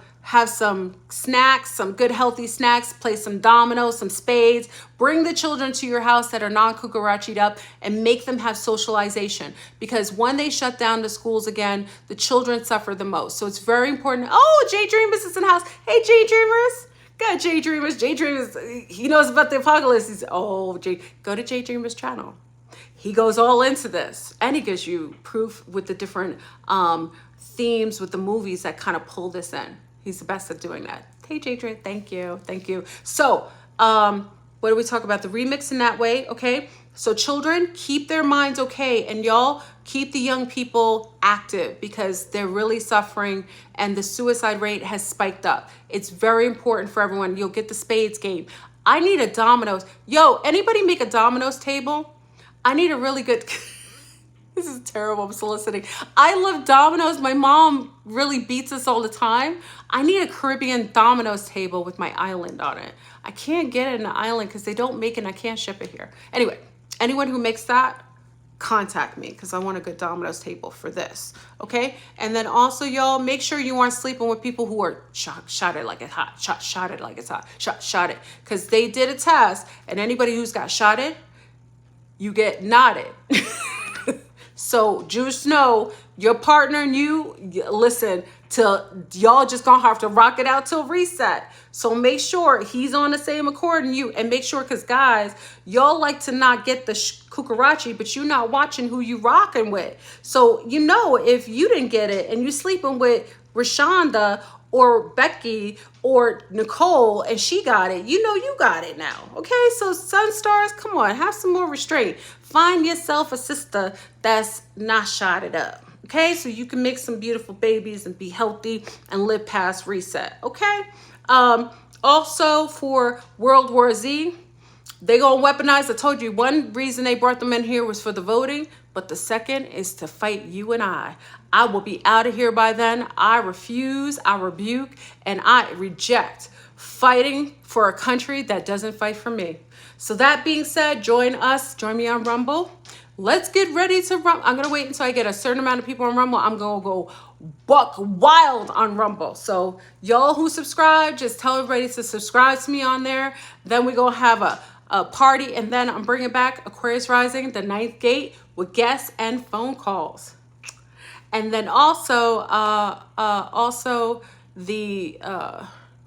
some snacks, some good healthy snacks, play some dominoes, some spades. Bring the children to your house that are non-Coocharachied up and make them have socialization, because when they shut down the schools again, the children suffer the most. So it's very important. Oh, Jay Dreamers is in the house. Hey, Jay Dreamers. Got Jay Dreamers. Jay Dreamers, he knows about the apocalypse. He's, oh, Jay, go to Jay Dreamers' channel. He goes all into this, and he gives you proof with the different themes with the movies that kind of pull this in. He's the best at doing that. Hey, Jadrian, thank you. Thank you. So, what do we talk about? The remix in that way, okay? So children, keep their minds okay. And y'all, keep the young people active, because they're really suffering and the suicide rate has spiked up. It's very important for everyone. You'll get the spades game. I need a dominoes. Yo, anybody make a dominoes table? I need a really good... This is terrible. I'm soliciting. I love dominoes. My mom really beats us all the time. I need a Caribbean dominoes table with my island on it. I can't get it in the island because they don't make it and I can't ship it here. Anyway, anyone who makes that, contact me, because I want a good dominoes table for this. Okay? And then also, y'all, make sure you aren't sleeping with people who are shot it like it's hot. Shot it like it's hot. Shot it. Because they did a test, and anybody who's got shotted, you get knotted. So just know your partner and you, listen, y'all just gonna have to rock it out till reset. So make sure he's on the same accord and you, and make sure, because guys, y'all like to not get the Coocherachie, but you're not watching who you rocking with. So you know, if you didn't get it and you sleeping with Rashonda or Becky or Nicole and she got it, you know you got it now. Okay, so sun stars, come on, have some more restraint. Find yourself a sister that's not shotted up. Okay, so you can make some beautiful babies and be healthy and live past reset. Okay, also for World War Z, They gonna weaponize. I told you one reason they brought them in here was for the voting, but the second is to fight you and I. I will be out of here by then. I refuse, I rebuke, and I reject fighting for a country that doesn't fight for me. So that being said, join me on Rumble. Let's get ready to rumble. I'm gonna wait until I get a certain amount of people on Rumble. I'm gonna go buck wild on Rumble. So y'all who subscribe, just tell everybody to subscribe to me on there. Then we gonna have a party, and then I'm bringing back Aquarius Rising, the 9th gate, with guests and phone calls. And then also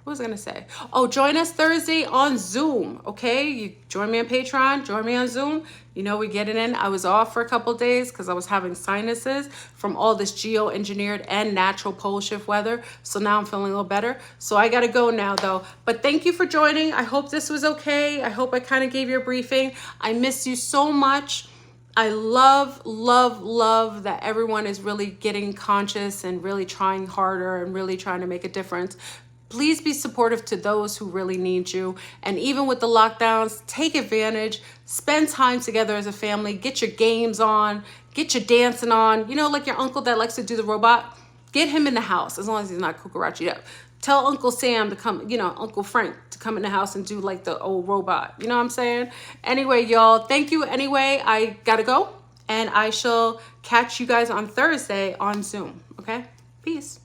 what was I gonna say? Oh, join us Thursday on Zoom, okay? You join me on Patreon, join me on Zoom. You know, we get it in. I was off for a couple days because I was having sinuses from all this geo-engineered and natural pole shift weather. So now I'm feeling a little better. So I gotta go now though. But thank you for joining. I hope this was okay. I hope I kind of gave you a briefing. I miss you so much. I love, love, love that everyone is really getting conscious and really trying harder and really trying to make a difference. Please be supportive to those who really need you. And even with the lockdowns, take advantage, spend time together as a family, get your games on, get your dancing on. You know, like your uncle that likes to do the robot, get him in the house as long as he's not Coocherachie up. Tell Uncle Sam to come, you know, Uncle Frank to come in the house and do like the old robot. You know what I'm saying? Anyway, y'all, thank you anyway. I gotta go, and I shall catch you guys on Thursday on Zoom. Okay? Peace.